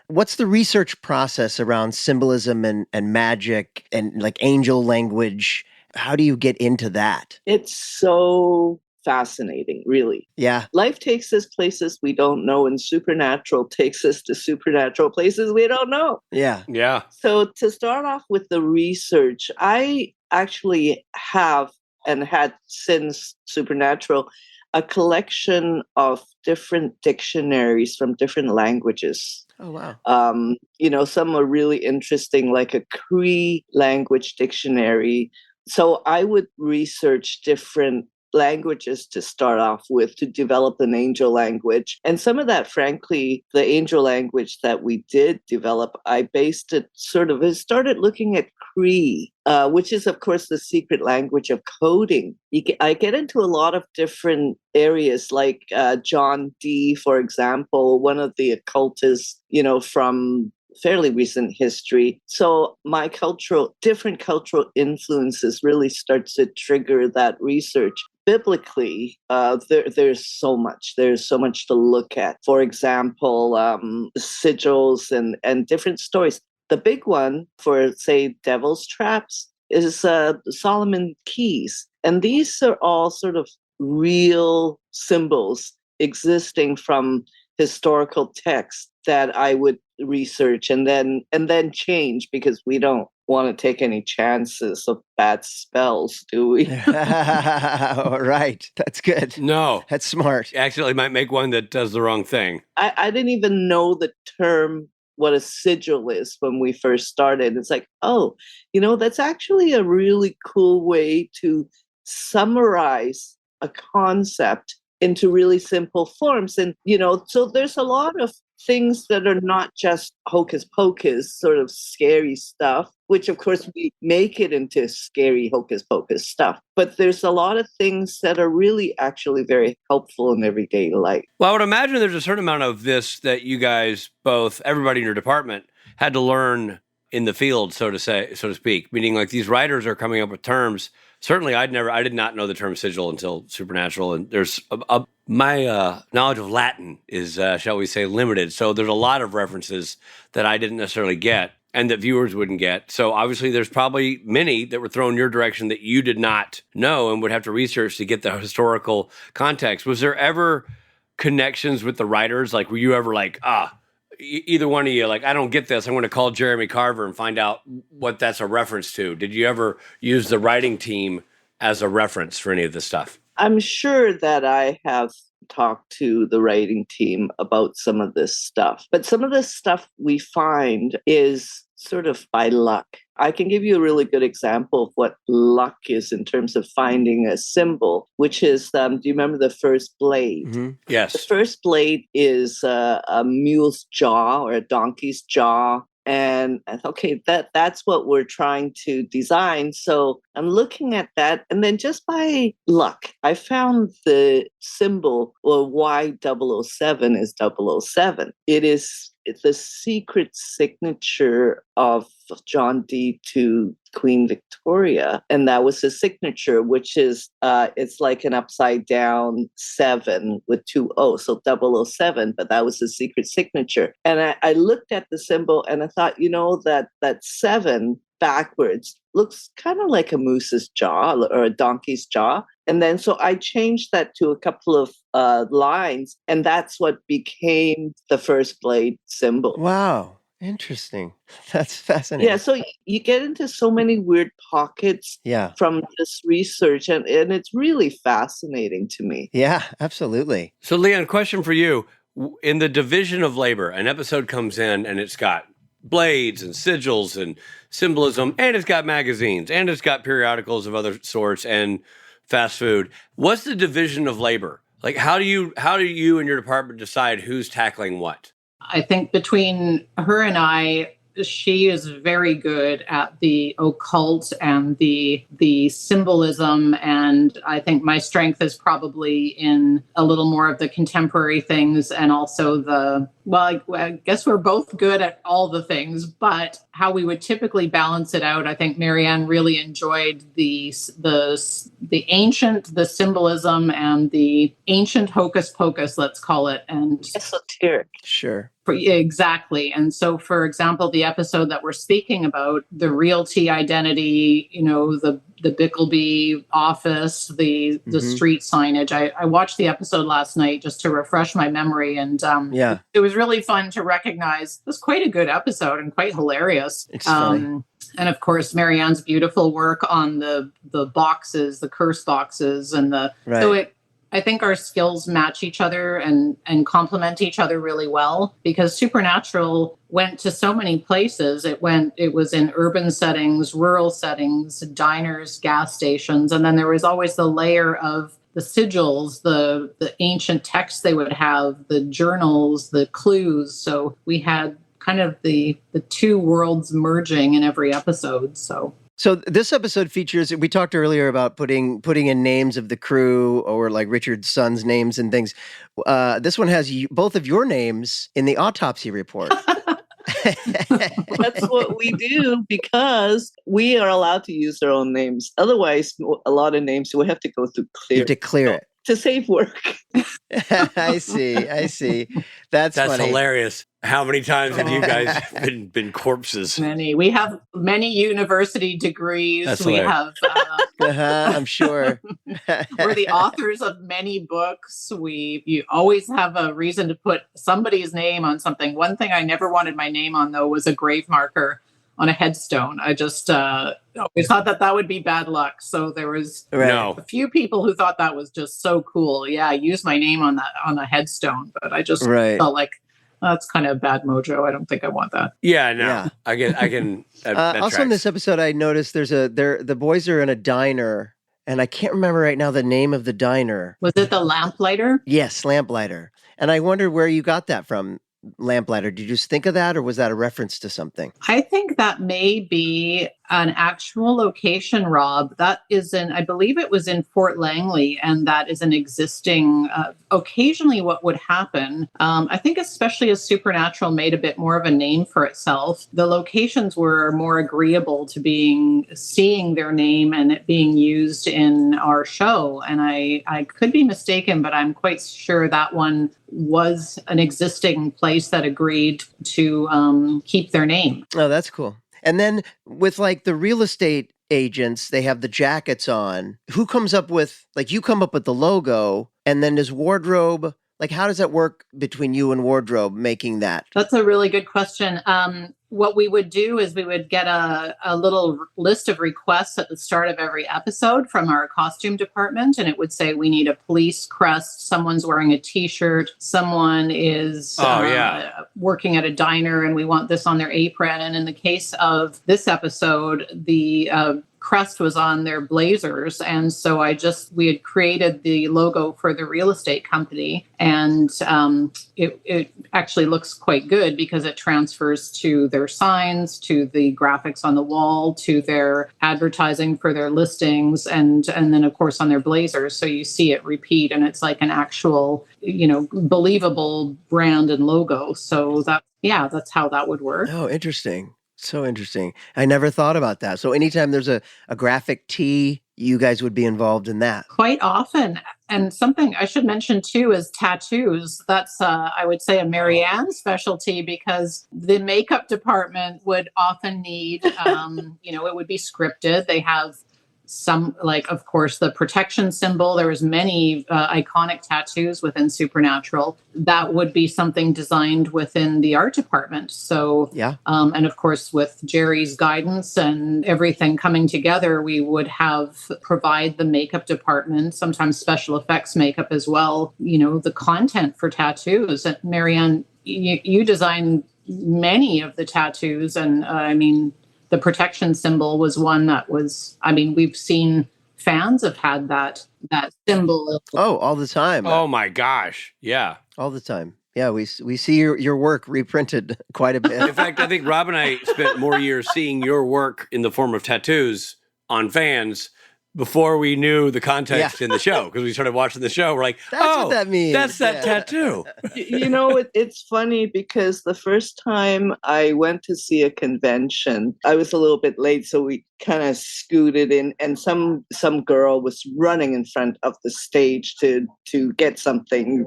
E: What's the research process around symbolism and magic and like angel language? How do you get into that?
C: It's so fascinating, really.
E: Yeah.
C: Life takes us places we don't know, and Supernatural takes us to supernatural places we don't know.
E: Yeah.
D: Yeah.
C: So to start off with the research, I actually have and had since Supernatural a collection of different dictionaries from different languages.
E: Oh, wow.
C: Some are really interesting, like a Cree language dictionary. So I would research different languages to start off with to develop an angel language. And some of that, frankly, the angel language that we did develop, I based it I started looking at Cree, which is, of course, the secret language of coding. I get into a lot of different areas, like John Dee, for example, one of the occultists, from fairly recent history. So my different cultural influences really start to trigger that research. Biblically, there's so much. There's so much to look at. For example, sigils and different stories. The big one for, say, devil's traps is Solomon keys. And these are all sort of real symbols existing from historical texts that I would research and then change, because we don't want to take any chances of bad spells, do we?
E: All right. That's good.
D: No.
E: That's smart.
D: Actually, might make one that does the wrong thing.
C: I didn't even know the term, what a sigil is, when we first started. It's like, that's actually a really cool way to summarize a concept into really simple forms. And, so there's a lot of things that are not just hocus pocus, sort of scary stuff, which of course we make it into scary hocus pocus stuff. But there's a lot of things that are really actually very helpful in everyday life.
D: Well, I would imagine there's a certain amount of this that you guys, both everybody in your department, had to learn in the field, so to speak. Meaning, like, these writers are coming up with terms. Certainly, I did not know the term sigil until Supernatural, and there's my knowledge of Latin is, shall we say, limited. So there's a lot of references that I didn't necessarily get and that viewers wouldn't get. So obviously, there's probably many that were thrown your direction that you did not know and would have to research to get the historical context. Was there ever connections with the writers? Like, were you ever like, either one of you, like, I don't get this, I'm going to call Jeremy Carver and find out what that's a reference to? Did you ever use the writing team as a reference for any of this stuff?
C: I'm sure that I have talked to the writing team about some of this stuff, but some of this stuff we find is sort of by luck. I can give you a really good example of what luck is in terms of finding a symbol, which is, do you remember the first blade?
E: Mm-hmm.
D: Yes.
C: The first blade is a mule's jaw or a donkey's jaw. And okay, that's what we're trying to design. So I'm looking at that, and then just by luck, I found the symbol, or why 007 is 007. It's the secret signature of John Dee to Queen Victoria, and that was his signature, which is it's like an upside down 7 with 2 O's, so 007. But that was his secret signature, and I looked at the symbol and I thought, that 7 backwards looks kind of like a moose's jaw or a donkey's jaw. And then so I changed that to a couple of lines, and that's what became the first blade symbol.
E: Wow. Interesting. That's fascinating.
C: Yeah, so you get into so many weird pockets from this research, and it's really fascinating to me.
E: Yeah, absolutely.
D: So, Leon, question for you. In the division of labor, an episode comes in and it's got blades and sigils and symbolism, and it's got magazines, and it's got periodicals of other sorts and fast food. What's the division of labor? Like, how do you and your department decide who's tackling what?
F: I think between her and I, she is very good at the occult and the symbolism, and I think my strength is probably in a little more of the contemporary things, and also I guess we're both good at all the things, but how we would typically balance it out, I think Marianne really enjoyed the ancient, the symbolism, and the ancient hocus pocus, let's call it, and
C: esoteric.
E: Sure.
F: Exactly. And so, for example, the episode that we're speaking about, the realty identity, the Bickleby office, the street signage. I watched the episode last night just to refresh my memory. And it was really fun to recognize it was quite a good episode and quite hilarious.
E: It's funny.
F: And of course, Marianne's beautiful work on the boxes, the curse boxes, and I think our skills match each other and complement each other really well, because Supernatural went to so many places. It was in urban settings, rural settings, diners, gas stations. And then there was always the layer of the sigils, the ancient texts they would have, the journals, the clues. So we had kind of the two worlds merging in every episode.
E: So this episode features, we talked earlier about putting in names of the crew, or like Richard's son's names and things. This one has both of your names in the autopsy report.
C: That's what we do, because we are allowed to use our own names. Otherwise, a lot of names we have to go through clear.
E: You have to clear it.
C: To save work.
E: I see. That's funny.
D: Hilarious. How many times have you guys been corpses?
F: Many. We have many university degrees.
D: That's
F: we
D: hilarious.
F: have.
E: I'm sure.
F: We're the authors of many books. You always have a reason to put somebody's name on something. One thing I never wanted my name on, though, was a grave marker on a headstone. I just always thought that would be bad luck. So there was a few people who thought that was just so cool. Yeah, use my name on a headstone. But I just felt like that's kind of bad mojo. I don't think I want that.
D: Yeah, no. Yeah. I can.
E: Also, in this episode, I noticed the boys are in a diner, and I can't remember right now the name of the diner.
F: Was it the Lamplighter?
E: Yes, Lamplighter. And I wondered where you got that from. Lamplighter. Did you just think of that, or was that a reference to something?
F: I think that may be an actual location, Rob. That is I believe it was in Fort Langley, and that is an existing, occasionally what would happen. I think especially as Supernatural made a bit more of a name for itself, the locations were more agreeable to seeing their name and it being used in our show. And I could be mistaken, but I'm quite sure that one was an existing place that agreed to keep their name.
E: Oh, that's cool. And then with like the real estate agents, they have the jackets on. Who comes up with, like, you come up with the logo, and then does wardrobe, like, how does that work between you and wardrobe making that?
F: That's a really good question. What we would do is we would get a little list of requests at the start of every episode from our costume department. And it would say, we need a police crest. Someone's wearing a T-shirt. Someone is working at a diner and we want this on their apron. And in the case of this episode, the crest was on their blazers. And so we had created the logo for the real estate company. And it actually looks quite good because it transfers to their signs, to the graphics on the wall, to their advertising for their listings, and then of course on their blazers. So you see it repeat, and it's like an actual, believable brand and logo. So that's how that would work.
E: Oh, interesting. So interesting. I never thought about that. So anytime there's a graphic tee, you guys would be involved in that.
F: Quite often. And something I should mention too is tattoos. That's, I would say, a Marianne specialty, because the makeup department would often need, it would be scripted. They have some, like, of course, the protection symbol. There was many iconic tattoos within Supernatural. That would be something designed within the art department. So,
E: yeah.
F: And of course, with Jerry's guidance and everything coming together, we would provide the makeup department, sometimes special effects makeup as well, the content for tattoos. And Marianne, you designed many of the tattoos. And the protection symbol was one that was, we've seen fans have had that symbol.
E: Oh, all the time.
D: Oh my gosh. Yeah.
E: All the time. Yeah, we see your work reprinted quite a bit.
D: In fact, I think Rob and I spent more years seeing your work in the form of tattoos on fans before we knew the context in the show, because we started watching the show. We're like,
E: that's what that means.
D: That's that tattoo.
C: It's funny because the first time I went to see a convention, I was a little bit late, so we kind of scooted in, and some girl was running in front of the stage to get something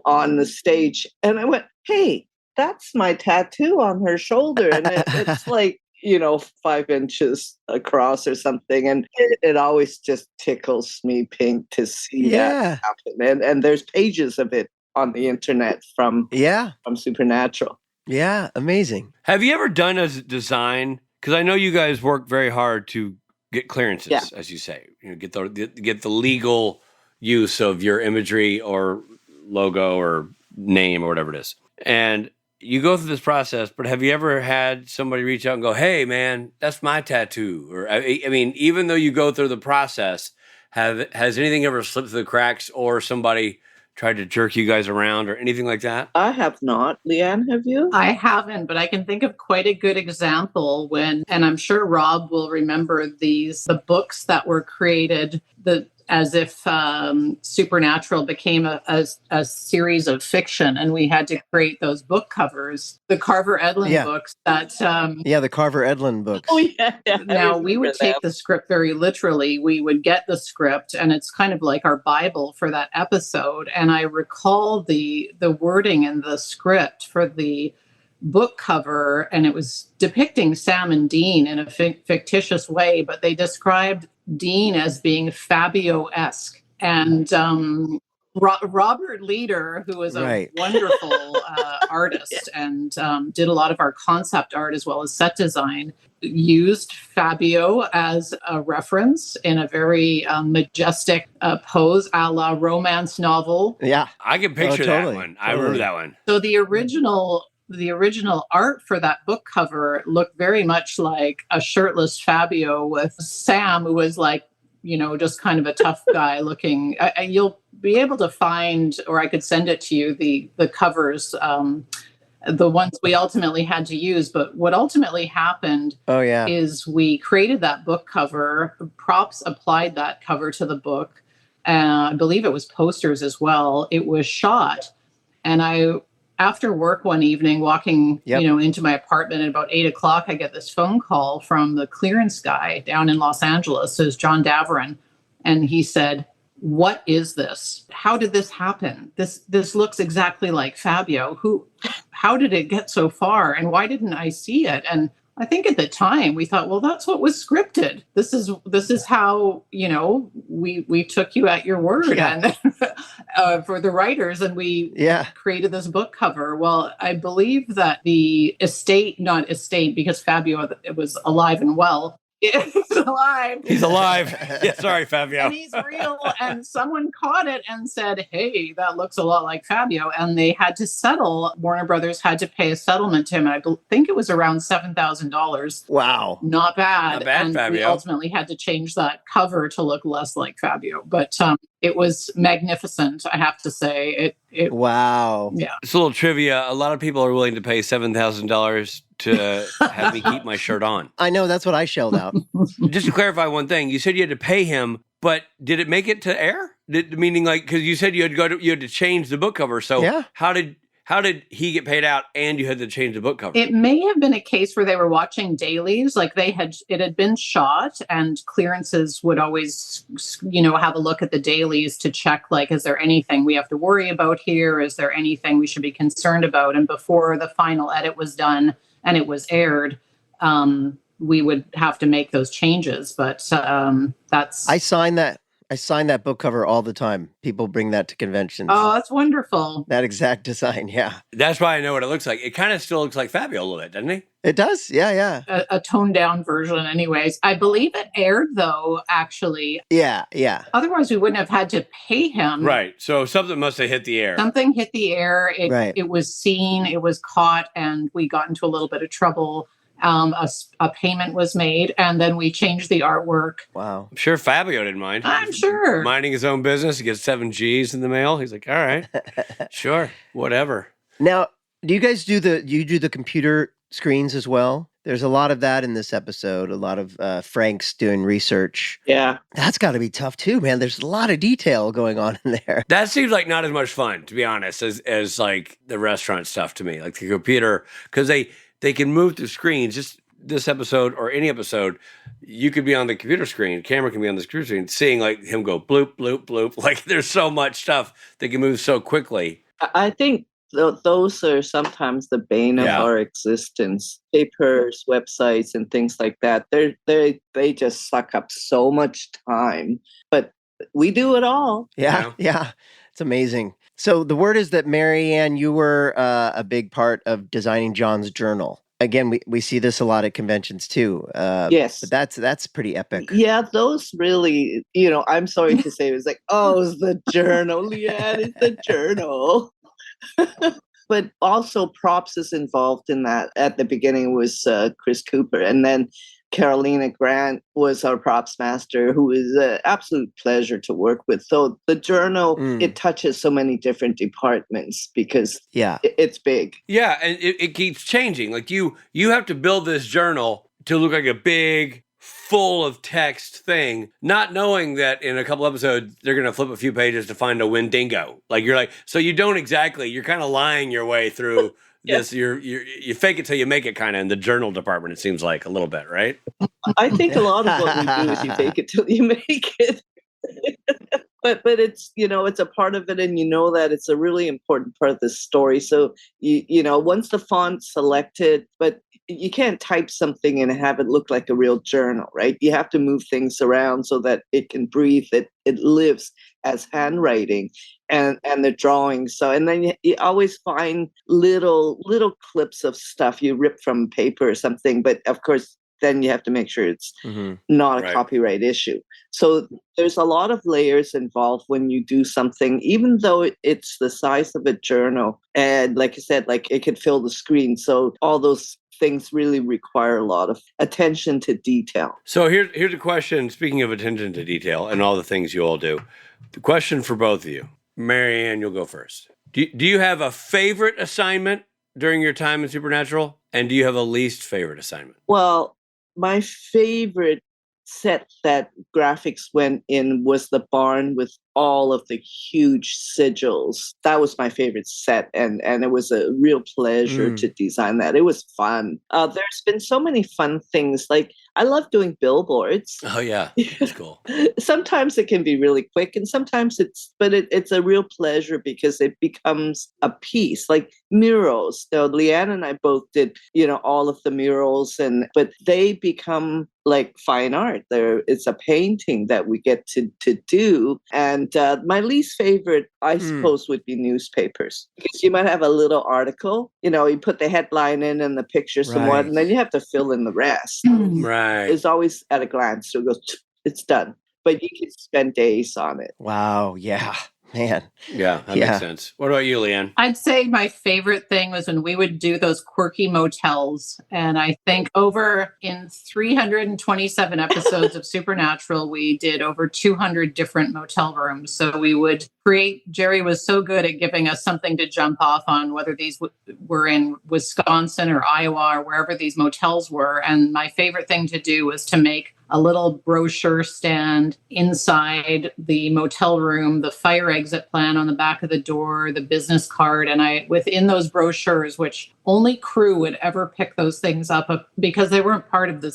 C: on the stage, and I went, "Hey, that's my tattoo on her shoulder," and it's like, 5 inches across or something. And it always just tickles me pink to see that happen. And there's pages of it on the internet from Supernatural.
E: Yeah, amazing.
D: Have you ever done a design? Because I know you guys work very hard to get clearances, as you say, get the legal use of your imagery or logo or name or whatever it is. And you go through this process, but have you ever had somebody reach out and go, "Hey, man, that's my tattoo"? Or even though you go through the process, has anything ever slipped through the cracks, or somebody tried to jerk you guys around or anything like that?
C: I have not. Leanne, have you?
F: I haven't, but I can think of quite a good example and I'm sure Rob will remember the books that were created, as if Supernatural became a series of fiction, and we had to create those book covers, the Carver Edlund books.
E: The Carver Edlund books.
C: Oh yeah.
F: Now we would take the script very literally. We would get the script, and it's kind of like our Bible for that episode. And I recall the wording in the script for the book cover, and it was depicting Sam and Dean in a fictitious way, but they described Dean as being Fabio-esque. And Robert Leader, who is a wonderful artist and did a lot of our concept art as well as set design, used Fabio as a reference in a very majestic pose, a la romance novel.
E: Yeah,
D: I can picture that one. I remember that one.
F: So the original art for that book cover looked very much like a shirtless Fabio with Sam, who was like, just kind of a tough guy looking. You'll be able to find, or I could send it to you, the covers, the ones we ultimately had to use. But what ultimately happened is we created that book cover, props applied that cover to the book. I believe it was posters as well. It was shot. And after work one evening, walking, into my apartment at about 8:00, I get this phone call from the clearance guy down in Los Angeles. It's John Daverin. And he said, "What is this? How did this happen? This looks exactly like Fabio. How did it get so far? And why didn't I see it?" And I think at the time we thought, well, that's what was scripted. This is how, we took you at your word and for the writers, and we created this book cover. Well, I believe that the not estate, because Fabio was alive and well. He's alive.
D: He's alive. Yeah, sorry, Fabio.
F: And he's real. And someone caught it and said, "Hey, that looks a lot like Fabio." And they had to settle. Warner Brothers had to pay a settlement to him. I think it was around $7,000.
E: Wow.
F: Not bad.
D: Not bad,
F: and
D: Fabio.
F: We ultimately had to change that cover to look less like Fabio. But it was magnificent, I have to say.
E: Wow.
F: Yeah.
D: It's a little trivia. A lot of people are willing to pay $7,000 to have me keep my shirt on.
E: I know, that's what I shelled out.
D: Just to clarify one thing, you said you had to pay him, but did it make it to air? Meaning, like, because you said you had to change the book cover. So how did How did he get paid out and you had to change the book cover?
F: It may have been a case where they were watching dailies, like it had been shot, and clearances would always, have a look at the dailies to check, like, is there anything we have to worry about here? Is there anything we should be concerned about? And before the final edit was done and it was aired, we would have to make those changes. But that's...
E: I sign that book cover all the time. People bring that to conventions.
F: Oh, that's wonderful.
E: That exact design, yeah.
D: That's why I know what it looks like. It kind of still looks like Fabio a little bit, doesn't he?
E: It does, yeah.
F: A toned down version anyways. I believe it aired, though, actually.
E: Yeah.
F: Otherwise, we wouldn't have had to pay him.
D: Right. So something must have hit the air.
F: Something hit the air.
E: Right.
F: It was seen, it was caught, and we got into a little bit of trouble. A payment was made, and then we changed the artwork.
E: Wow.
D: I'm sure Fabio didn't mind.
F: I'm sure.
D: Minding his own business. He gets 7 G's in the mail. He's like, all right, sure, whatever.
E: Now, do you guys do the computer screens as well? There's a lot of that in this episode. A lot of Frank's doing research.
C: Yeah.
E: That's got to be tough too, man. There's a lot of detail going on in there.
D: That seems like not as much fun, to be honest, as like the restaurant stuff to me, like the computer, because they can move through screens. Just this episode or any episode, you could be on the computer screen, camera can be on the computer screen, seeing like him go bloop, bloop, bloop. Like there's so much stuff that can move so quickly.
C: I think those are sometimes the bane of our existence. Papers, websites, and things like that. They just suck up so much time, but we do it all.
E: Yeah. It's amazing. So the word is that Marianne, you were a big part of designing John's journal. Again, we see this a lot at conventions too.
C: Yes.
E: But that's pretty epic.
C: Yeah, those really, I'm sorry to say, it was like, oh, it's the journal, Leanne, it's the journal. But also props is involved in that. At the beginning was Chris Cooper, and then Carolina Grant was our props master, who is an absolute pleasure to work with. So the journal, it touches so many different departments because it's big.
D: Yeah, and it keeps changing. Like you have to build this journal to look like a big, full of text thing, not knowing that in a couple episodes, they're going to flip a few pages to find a Wendigo. Like you're like, so you don't exactly, you're kind of lying your way through this. You fake it till you make it kind of in the journal department, it seems like a little bit, right?
C: I think a lot of what we do is you fake it till you make it. But it's, it's a part of it, and that it's a really important part of the story. So, once the font's selected, but you can't type something and have it look like a real journal, right? You have to move things around so that it can breathe, it lives as handwriting and the drawings. So, and then you always find little clips of stuff you rip from paper or something, but of course, then you have to make sure it's not a copyright issue. So there's a lot of layers involved when you do something, even though it's the size of a journal. And like I said, like it could fill the screen. So all those things really require a lot of attention to detail.
D: So here's a question. Speaking of attention to detail and all the things you all do, the question for both of you. Marianne, you'll go first. Do you have a favorite assignment during your time in Supernatural? And do you have a least favorite assignment?
C: Well, my favorite set that graphics went in was the barn with all of the huge sigils. That was my favorite set, and it was a real pleasure to design that. It was fun. There's been so many fun things. Like, I love doing billboards.
D: Oh, yeah. That's cool.
C: Sometimes it can be really quick, and sometimes it's a real pleasure because it becomes a piece. Like murals. So Leanne and I both did, all of the murals, but they become like fine art. It's a painting that we get to do. And my least favorite, I suppose, would be newspapers, because you might have a little article, you put the headline in and the picture somewhat, and then you have to fill in the rest.
D: Right.
C: It's always at a glance. So it goes, it's done. But you can spend days on it.
E: Wow. Yeah. Man.
D: Yeah, that makes sense. What about you, Leanne?
F: I'd say my favorite thing was when we would do those quirky motels. And I think over in 327 episodes of Supernatural, we did over 200 different motel rooms. So we would Jerry was so good at giving us something to jump off on, whether these were in Wisconsin or Iowa or wherever these motels were. And my favorite thing to do was to make a little brochure stand inside the motel room, the fire exit plan on the back of the door, the business card. And within those brochures, which only crew would ever pick those things up because they weren't part of the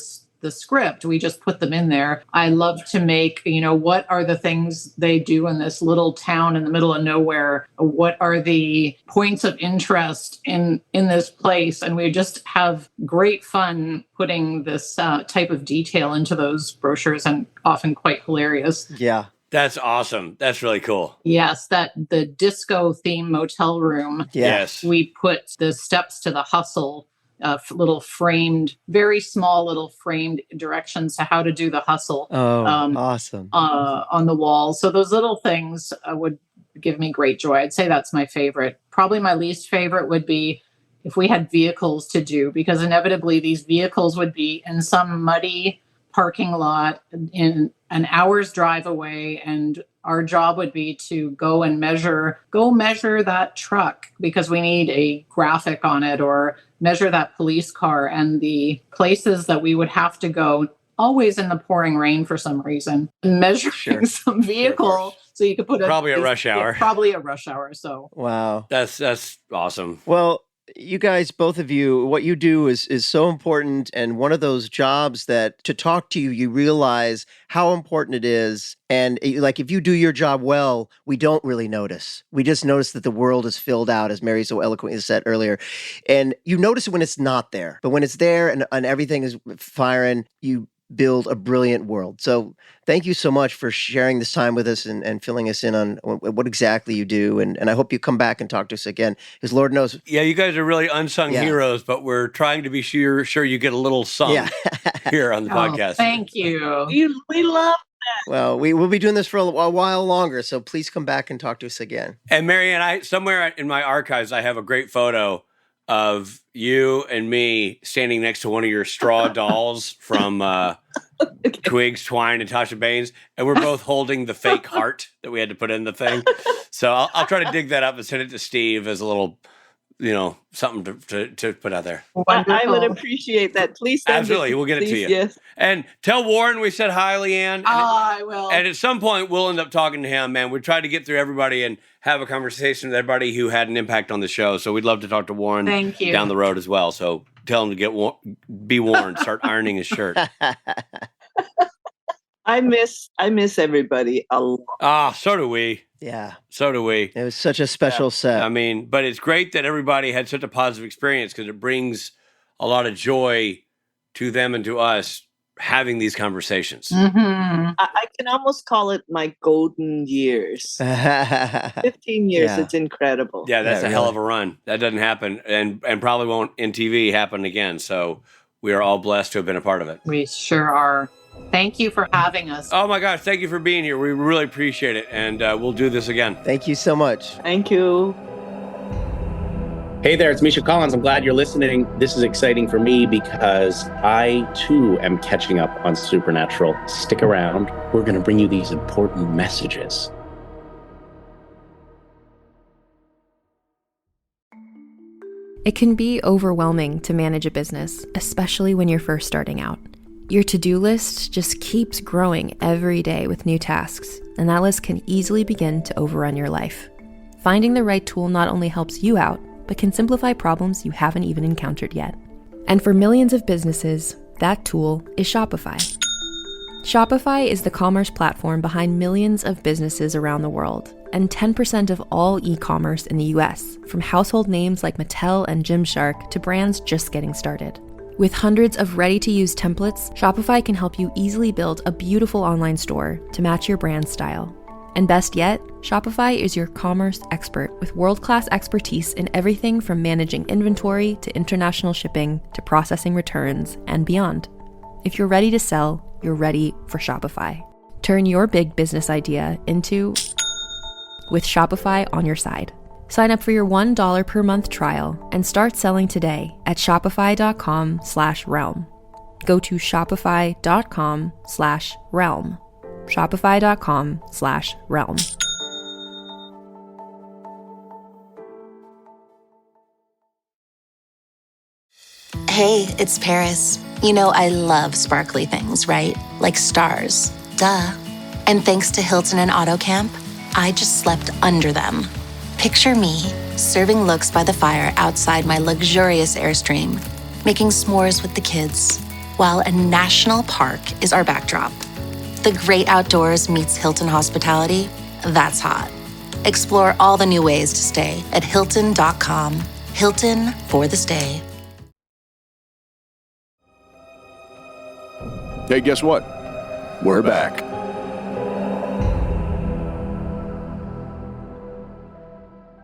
F: script, we just put them in there. I love to make, what are the things they do in this little town in the middle of nowhere? What are the points of interest in this place? And we just have great fun putting this type of detail into those brochures, and often quite hilarious.
E: Yeah.
G: That's awesome. That's really cool.
F: Yes, the disco theme motel room.
G: Yes.
F: We put the steps to the hustle, little framed, very small little framed directions to how to do the hustle.
E: Awesome.
F: On the wall. So those little things would give me great joy. I'd say that's my favorite. Probably my least favorite would be if we had vehicles to do, because inevitably these vehicles would be in some muddy parking lot in an hour's drive away, and our job would be to go measure that truck because we need a graphic on it, or measure that police car, and the places that we would have to go, always in the pouring rain for some reason, measuring some vehicle so you could put
G: probably a rush hour.
F: Probably a rush hour. So
E: wow,
G: that's awesome.
E: Well, you guys, both of you, what you do is so important, and one of those jobs that to talk to you, you realize how important it is. And if you do your job well, we don't really notice. We just notice that the world is filled out, as Mary so eloquently said earlier. And you notice it when it's not there. But when it's there and everything is firing, you build a brilliant world. So thank you so much for sharing this time with us and filling us in on what exactly you do. And I hope you come back and talk to us again, because Lord knows.
G: Yeah, you guys are really unsung heroes, but we're trying to be sure you get a little sung here on the podcast.
F: Thank you.
C: We love that.
E: Well, we will be doing this for a while longer, so please come back and talk to us again.
G: And Mary and somewhere in my archives, I have a great photo of you and me standing next to one of your straw dolls from Twigs, Twine, and Tasha Baines, and we're both holding the fake heart that we had to put in the thing. So I'll try to dig that up and send it to Steve as a little, something to put out there.
C: I would appreciate that. Please send
G: Absolutely, we'll get it to you.
C: Yes.
G: And tell Warren we said hi, Leanne.
F: I will.
G: And at some point, we'll end up talking to him, man. We tried to get through everybody and have a conversation with everybody who had an impact on the show. So we'd love to talk to Warren down the road as well. So tell him to be warned, start ironing his shirt.
C: I miss everybody a lot.
G: So do we.
E: Yeah.
G: So do we.
E: It was such a special set.
G: I mean, but it's great that everybody had such a positive experience, because it brings a lot of joy to them and to us having these conversations.
F: Mm-hmm.
C: I can almost call it my golden years. 15 years, It's incredible.
G: Yeah, that's a hell of a run. That doesn't happen, and probably won't in TV happen again. So we are all blessed to have been a part of it.
F: We sure are. Thank you for having us.
G: Oh my gosh, thank you for being here. We really appreciate it, and we'll do this again.
E: Thank you so much.
C: Thank you.
H: Hey there, it's Misha Collins. I'm glad you're listening. This is exciting for me because I, too, am catching up on Supernatural. Stick around. We're going to bring you these important messages.
I: It can be overwhelming to manage a business, especially when you're first starting out. Your to-do list just keeps growing every day with new tasks, and that list can easily begin to overrun your life. Finding the right tool not only helps you out, but can simplify problems you haven't even encountered yet. And for millions of businesses, that tool is Shopify. Shopify is the commerce platform behind millions of businesses around the world, and 10% of all e-commerce in the US, from household names like Mattel and Gymshark to brands just getting started. With hundreds of ready-to-use templates, Shopify can help you easily build a beautiful online store to match your brand style. And best yet, Shopify is your commerce expert with world-class expertise in everything from managing inventory to international shipping to processing returns and beyond. If you're ready to sell, you're ready for Shopify. Turn your big business idea into with Shopify on your side. Sign up for your $1 per month trial and start selling today at shopify.com/realm. Go to shopify.com/realm. Shopify.com/realm.
J: Hey, it's Paris. You know, I love sparkly things, right? Like stars. Duh. And thanks to Hilton and AutoCamp, I just slept under them. Picture me, serving looks by the fire outside my luxurious Airstream, making s'mores with the kids, while a national park is our backdrop. The great outdoors meets Hilton hospitality. That's hot. Explore all the new ways to stay at Hilton.com. Hilton for the stay.
B: Hey, guess what? We're back.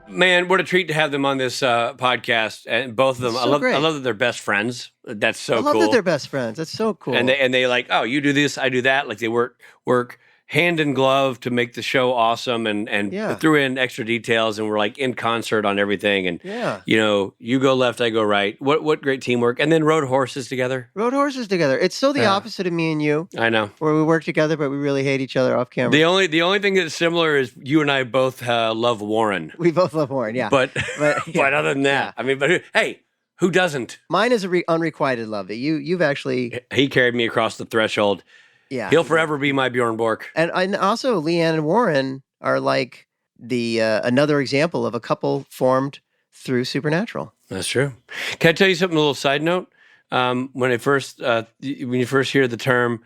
D: Man, what a treat to have them on this podcast, and both of them. I love that they're best friends. That's so cool.
E: I love that they're best friends. That's so cool.
D: And they like, oh, you do this, I do that. Like they work hand in glove to make the show awesome, and threw in extra details, and we're like in concert on everything. And you know, you go left, I go right. What great teamwork! And then rode horses together.
E: It's so the opposite of me and you.
D: I know,
E: where we work together, but we really hate each other off camera.
D: The only thing that's similar is you and I both love Warren.
E: We both love Warren, yeah.
D: But other than that, I mean, but hey. Who doesn't?
E: Mine is unrequited love that you've actually.
D: He carried me across the threshold.
E: Yeah,
D: he'll forever be my Bjorn Bork.
E: And also, Leanne and Warren are like the another example of a couple formed through Supernatural.
D: That's true. Can I tell you something? A little side note. When you first hear the term,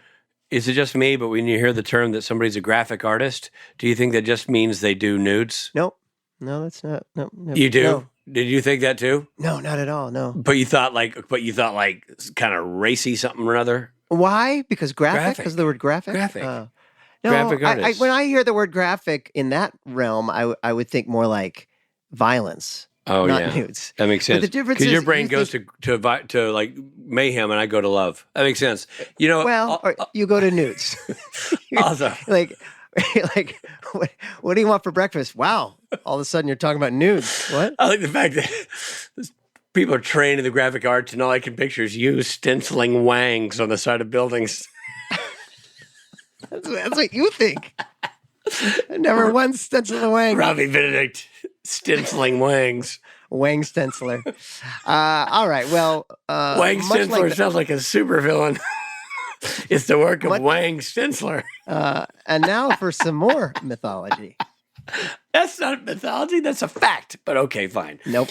D: is it just me? But when you hear the term that somebody's a graphic artist, do you think that just means they do nudes?
E: Nope. No, that's not. No.
D: You do.
E: No.
D: Did you think that too?
E: No, not at all. No.
D: But you thought like kind of racy something or other.
E: Why? Because graphic? Because of the word graphic?
D: Graphic.
E: No,
D: graphic artist.
E: When I hear the word graphic in that realm, I would think more like violence.
D: Oh,
E: not nudes.
D: That makes sense.
E: But the difference
D: because
E: is
D: your brain goes to like mayhem, and I go to love. That makes sense. You know.
E: Well, or you go to nudes.
D: Also,
E: like, what do you want for breakfast? Wow! All of a sudden, you're talking about nudes. What?
D: I like the fact that people are trained in the graphic arts, and all I can picture is you stenciling wangs on the side of buildings.
E: That's what you think. I never once stenciled a wang.
D: Robbie Benedict stenciling wangs.
E: Wang stenciler. All right. Well,
D: Wang Stenciler sounds like a supervillain. It's the work of Wang Stenciler.
E: And now for some more mythology.
D: That's not mythology. That's a fact. But okay, fine.
E: Nope.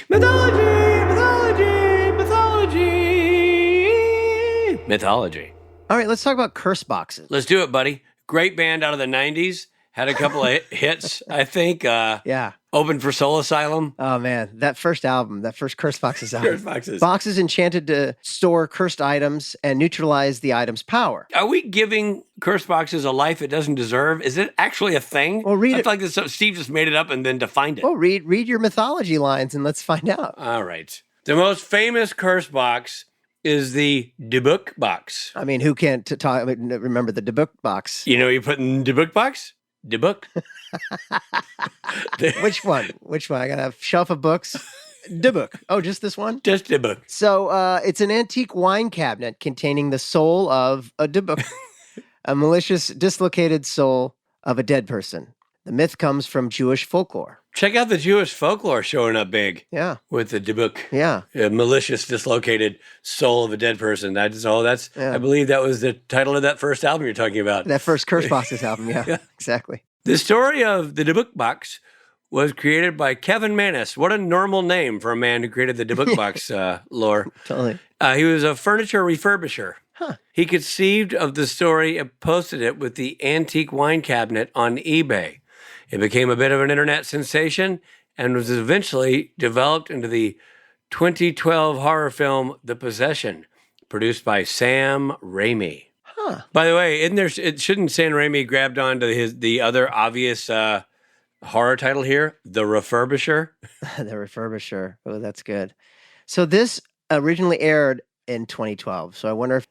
D: Mythology.
E: All right, let's talk about curse boxes.
D: Let's do it, buddy. Great band out of the 90s. Had a couple of hits, I think.
E: Yeah.
D: Opened for Soul Asylum.
E: Oh, man. That first album, that first Curse Boxes album.
D: Curse Boxes.
E: Boxes enchanted to store cursed items and neutralize the item's power.
D: Are we giving Curse Boxes a life it doesn't deserve? Is it actually a thing?
E: Well, read
D: I
E: it.
D: feel like Steve just made it up and then defined it.
E: Well, read your mythology lines and let's find out.
D: All right. The most famous Curse Box is the Debuk box.
E: I mean, who can't remember the Debuk box?
D: You know what you put in Debuk box? Debuk.
E: Which one? I got a shelf of books. Debuk. Oh, just this one?
D: Just Debuk.
E: So it's an antique wine cabinet containing the soul of a Debuk, a malicious, dislocated soul of a dead person. The myth comes from Jewish folklore.
D: Check out the Jewish folklore showing up big.
E: Yeah.
D: With the Debuk.
E: Yeah.
D: A malicious, dislocated soul of a dead person. I believe that was the title of that first album you're talking about.
E: That first Curse Boxes album, yeah. Exactly.
D: The story of the Debuk box was created by Kevin Manis. What a normal name for a man who created the Debuk box lore.
E: Totally.
D: He was a furniture refurbisher.
E: Huh.
D: He conceived of the story and posted it with the antique wine cabinet on eBay. It became a bit of an internet sensation and was eventually developed into the 2012 horror film The Possession, produced by Sam Raimi.
E: Huh.
D: By the way, shouldn't Sam Raimi grabbed onto the other obvious horror title here, The Refurbisher?
E: The Refurbisher. Oh, that's good. So this originally aired in 2012. So I wonder if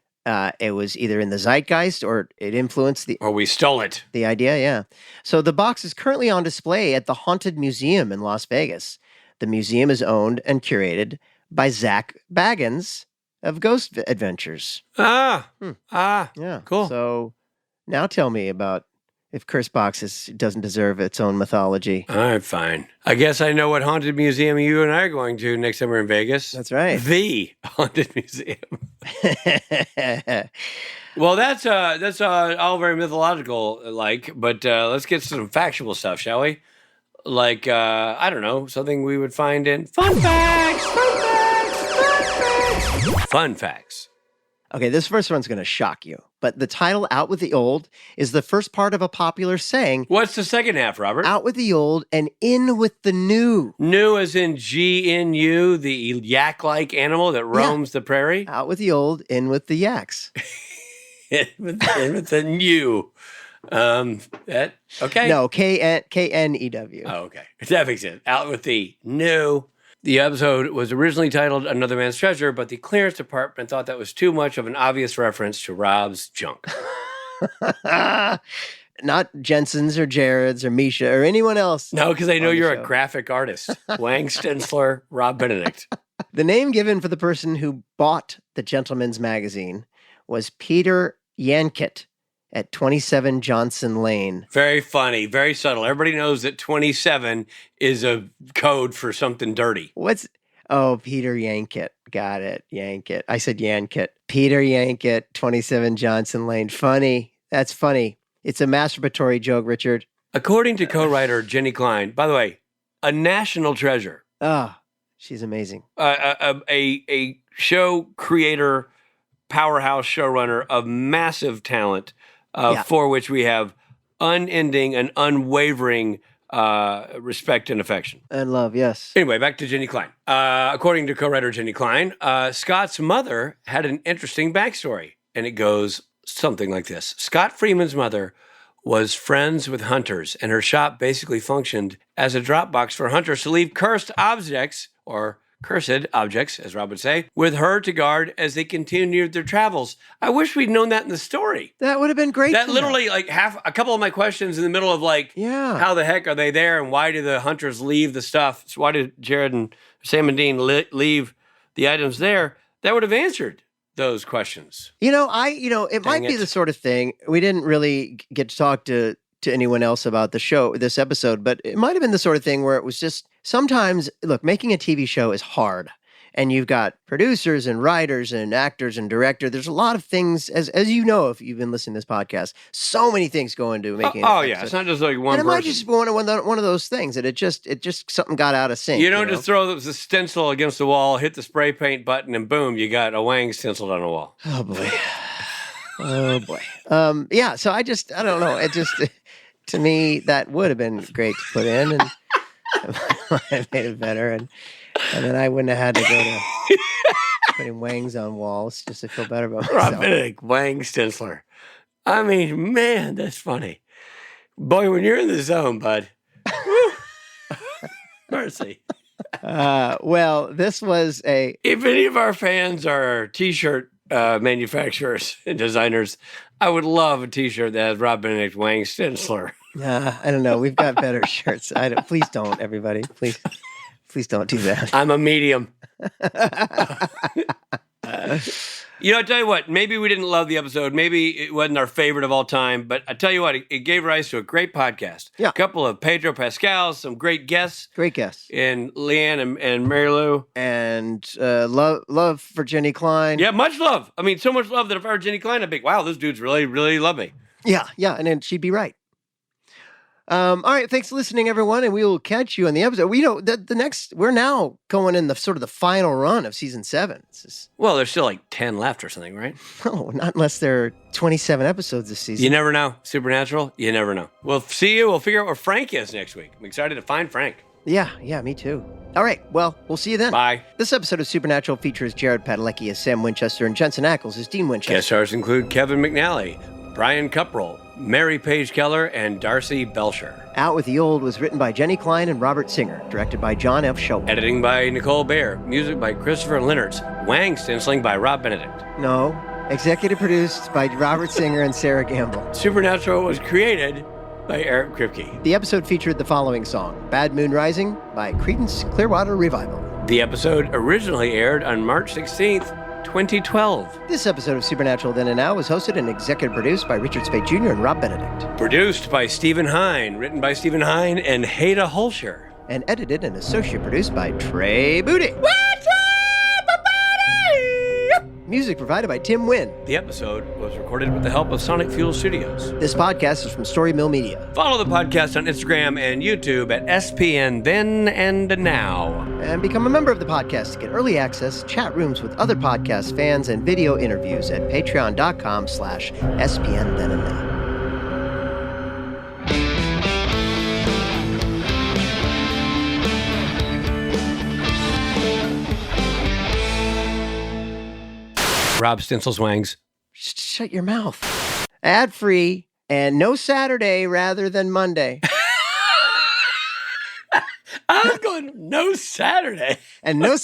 E: it was either in the zeitgeist or it influenced
D: or we stole it.
E: The idea, yeah. So the box is currently on display at the Haunted Museum in Las Vegas. The museum is owned and curated by Zach Baggins of Ghost Adventures.
D: Yeah.
E: Cool. So now tell me about if Curse Box doesn't deserve its own mythology.
D: All right, fine. I guess I know what haunted museum you and I are going to next time we're in Vegas.
E: That's right.
D: The Haunted Museum. Well, that's all very mythological, but let's get to some factual stuff, shall we? Like, I don't know, something we would find in Fun Facts. Fun Facts.
E: Okay, this first one's going to shock you, but the title Out with the Old is the first part of a popular saying.
D: What's the second half, Robert?
E: Out with the old and in with the new.
D: New as in G-N-U, the yak-like animal that roams the prairie?
E: Out with the old, in with the yaks.
D: in with the new. Okay.
E: No, K-N-E-W.
D: Oh, okay. That makes sense. Out with the new. The episode was originally titled Another Man's Treasure, but the clearance department thought that was too much of an obvious reference to Rob's junk.
E: Not Jensen's or Jared's or Misha or anyone else.
D: No, because I know you're a graphic artist. Wang Stensler, Rob Benedict.
E: The name given for the person who bought the Gentleman's Magazine was Peter Yankett at 27 Johnson Lane.
D: Very funny, very subtle. Everybody knows that 27 is a code for something dirty.
E: Peter Yankett. Got it. Yankett. I said Yankett. Peter Yankett, 27 Johnson Lane. Funny. That's funny. It's a masturbatory joke, Richard.
D: According to co-writer Jenny Klein, by the way, a national treasure.
E: Oh, she's amazing.
D: A show creator, powerhouse showrunner of massive talent, for which we have unending and unwavering respect and affection.
E: And love, yes.
D: Anyway, back to Jenny Klein. According to co-writer Jenny Klein, Scott's mother had an interesting backstory, and it goes something like this. Scott Freeman's mother was friends with hunters, and her shop basically functioned as a drop box for hunters to leave cursed objects, or cursed objects, as Rob would say, with her to guard as they continued their travels. I wish we'd known that in the story.
E: That would have been great.
D: That literally, a couple of my questions in the middle of how the heck are they there, and why do the hunters leave the stuff? So why did Jared and Sam and Dean leave the items there? That would have answered those questions.
E: It might be the sort of thing, we didn't really get to talk to anyone else about this episode, but it might have been the sort of thing where it was just sometimes, look, making a TV show is hard. And you've got producers and writers and actors and director. There's a lot of things, as you know, if you've been listening to this podcast, so many things go into making it.
D: Yeah. It's not just like one person.
E: And it might just be one of those things that it just something got out of sync.
D: You don't just throw the stencil against the wall, hit the spray paint button, and boom, you got a Wang stenciled on the wall.
E: Oh, boy. Oh, boy. So I don't know. It just, to me, that would have been great to put in, and I made it better, and then I wouldn't have had to go to putting Wangs on walls just to feel better about myself.
D: Rob Benedict, Wang Stensler. I mean, man, that's funny. Boy, when you're in the zone, bud. Mercy.
E: Well, this was
D: If any of our fans are T-shirt manufacturers and designers, I would love a T-shirt that has Rob Benedict, Wang Stensler.
E: I don't know. We've got better shirts. Please don't, everybody. Please don't do that.
D: I'm a medium. I'll tell you what, maybe we didn't love the episode. Maybe it wasn't our favorite of all time, but I tell you what, it gave rise to a great podcast.
E: Yeah.
D: A couple of Pedro Pascals, some great guests.
E: Great guests.
D: And Leanne and Mary Lou.
E: And love for Jenny Klein.
D: Yeah, much love. I mean, so much love that if I were Jenny Klein, I'd be, wow, those dudes really, really love me.
E: Yeah, and then she'd be right. All right, thanks for listening, everyone, and we will catch you on the episode. We're now going in the sort of the final run of season 7.
D: Well, there's still like 10 left or something, right?
E: No, not unless there are 27 episodes this season.
D: You never know. Supernatural, you never know. We'll see you. We'll figure out where Frank is next week. I'm excited to find Frank.
E: Yeah, me too. All right, well, we'll see you then.
D: Bye.
E: This episode of Supernatural features Jared Padalecki as Sam Winchester and Jensen Ackles as Dean Winchester.
D: Guest stars include Kevin McNally, Brian Cuprell, Mary Page Keller, and Darcy Belcher.
E: Out with the Old was written by Jenny Klein and Robert Singer, directed by John F. Schultz.
D: Editing by Nicole Baer, music by Christopher Leonards, Wang stenciling by Rob Benedict.
E: No, executive produced by Robert Singer and Sarah Gamble.
D: Supernatural was created by Eric Kripke.
E: The episode featured the following song, Bad Moon Rising by Creedence Clearwater Revival.
D: The episode originally aired on March 16th, 2012.
E: This episode of Supernatural Then and Now was hosted and executive produced by Richard Speight Jr. and Rob Benedict.
D: Produced by Stephen Hine, written by Stephen Hine and Haida Holscher.
E: And edited and associate produced by Trey Booty. Music provided by Tim Wynn.
D: The episode was recorded with the help of Sonic Fuel Studios.
E: This podcast is from Story Mill Media.
D: Follow the podcast on Instagram and YouTube at SPN Then and Now.
E: And become a member of the podcast to get early access, chat rooms with other podcast fans, and video interviews at patreon.com/SPN Then and Now.
D: Rob Stinselswangs.
E: Shut your mouth. Ad-free and no Saturday rather than Monday.
D: I was going, no Saturday.
E: And no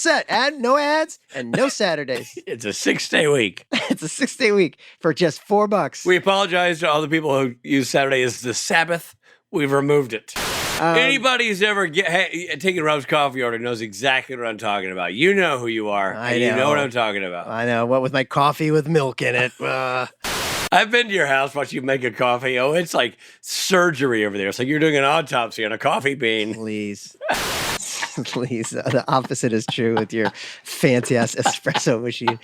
E: ads and no Saturdays.
D: It's a 6-day week.
E: It's a 6-day week for just $4.
D: We apologize to all the people who use Saturday as the Sabbath. We've removed it. Anybody who's ever taken Rob's coffee order knows exactly what I'm talking about. You know who you are. You know what I'm talking about.
E: I know. What with my coffee with milk in it.
D: I've been to your house, watched you make a coffee. Oh, it's like surgery over there. It's like you're doing an autopsy on a coffee bean.
E: Please. Please. The opposite is true with your fancy-ass espresso machine.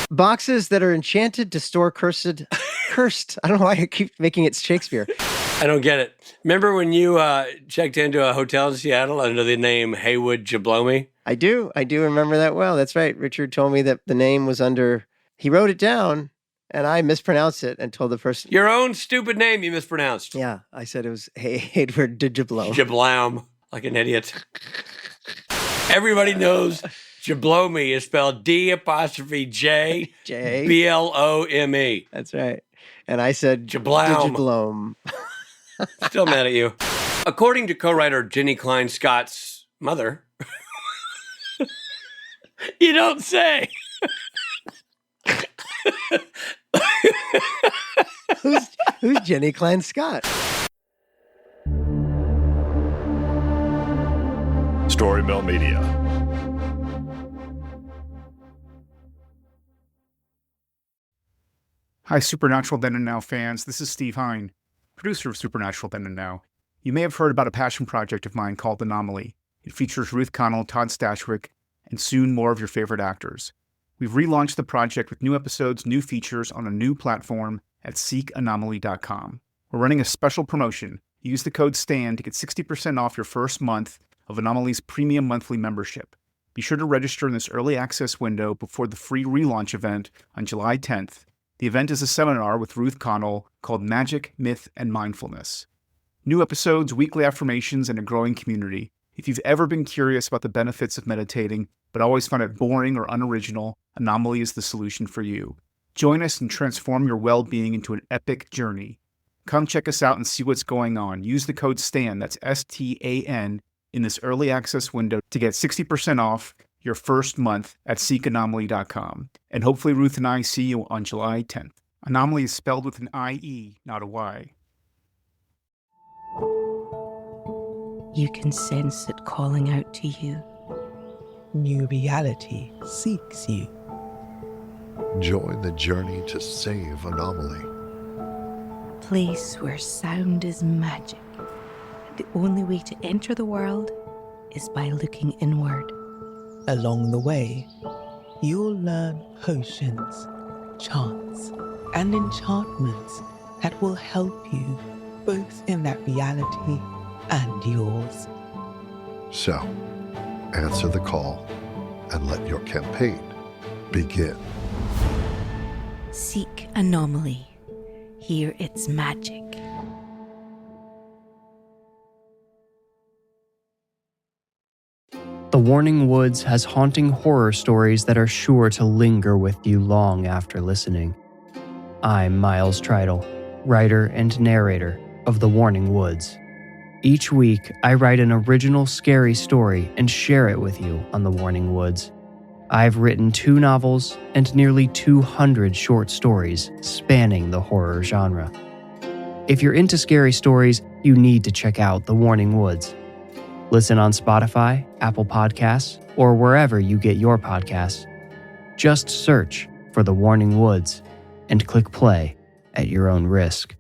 E: Boxes that are enchanted to store cursed. I don't know why I keep making it Shakespeare.
D: I don't get it. Remember when you checked into a hotel in Seattle under the name Haywood Jablomi?
E: I do remember that well. That's right. Richard told me that the name was under, he wrote it down and I mispronounced it and told the person.
D: Your own stupid name you mispronounced.
E: Yeah. I said it was Haywood Jablomi.
D: Jabloum, like an idiot. Everybody knows Jablomi is spelled D''J BLOME.
E: That's right. And I said
D: Jabloum. Still mad at you. According to co-writer Jenny Klein Scott's mother, you don't say.
E: Who's Jenny Klein Scott?
K: Story Mill Media.
L: Hi, Supernatural Then and Now fans. This is Steve Hine, producer of Supernatural Then and Now. You may have heard about a passion project of mine called Anomaly. It features Ruth Connell, Todd Stashwick, and soon more of your favorite actors. We've relaunched the project with new episodes, new features on a new platform at seekanomaly.com. We're running a special promotion. Use the code STAN to get 60% off your first month of Anomaly's premium monthly membership. Be sure to register in this early access window before the free relaunch event on July 10th. The event is a seminar with Ruth Connell called Magic, Myth, and Mindfulness. New episodes, weekly affirmations, and a growing community. If you've ever been curious about the benefits of meditating, but always found it boring or unoriginal, Anomaly is the solution for you. Join us and transform your well-being into an epic journey. Come check us out and see what's going on. Use the code STAN, that's STAN, in this early access window to get 60% off your first month at seekanomaly.com. And hopefully Ruth and I see you on July 10th. Anomaly is spelled with an I-E, not a Y.
M: You can sense it calling out to you. New reality seeks you.
K: Join the journey to save Anomaly.
M: Place where sound is magic. The only way to enter the world is by looking inward. Along the way, you'll learn potions, chants, and enchantments that will help you both in that reality and yours.
K: So, answer the call and let your campaign begin.
M: Seek Anomaly. Hear its magic.
N: The Warning Woods has haunting horror stories that are sure to linger with you long after listening. I'm Miles Tritle, writer and narrator of The Warning Woods. Each week, I write an original scary story and share it with you on The Warning Woods. I've written 2 novels and nearly 200 short stories spanning the horror genre. If you're into scary stories, you need to check out The Warning Woods. Listen on Spotify, Apple Podcasts, or wherever you get your podcasts. Just search for The Warning Woods and click play at your own risk.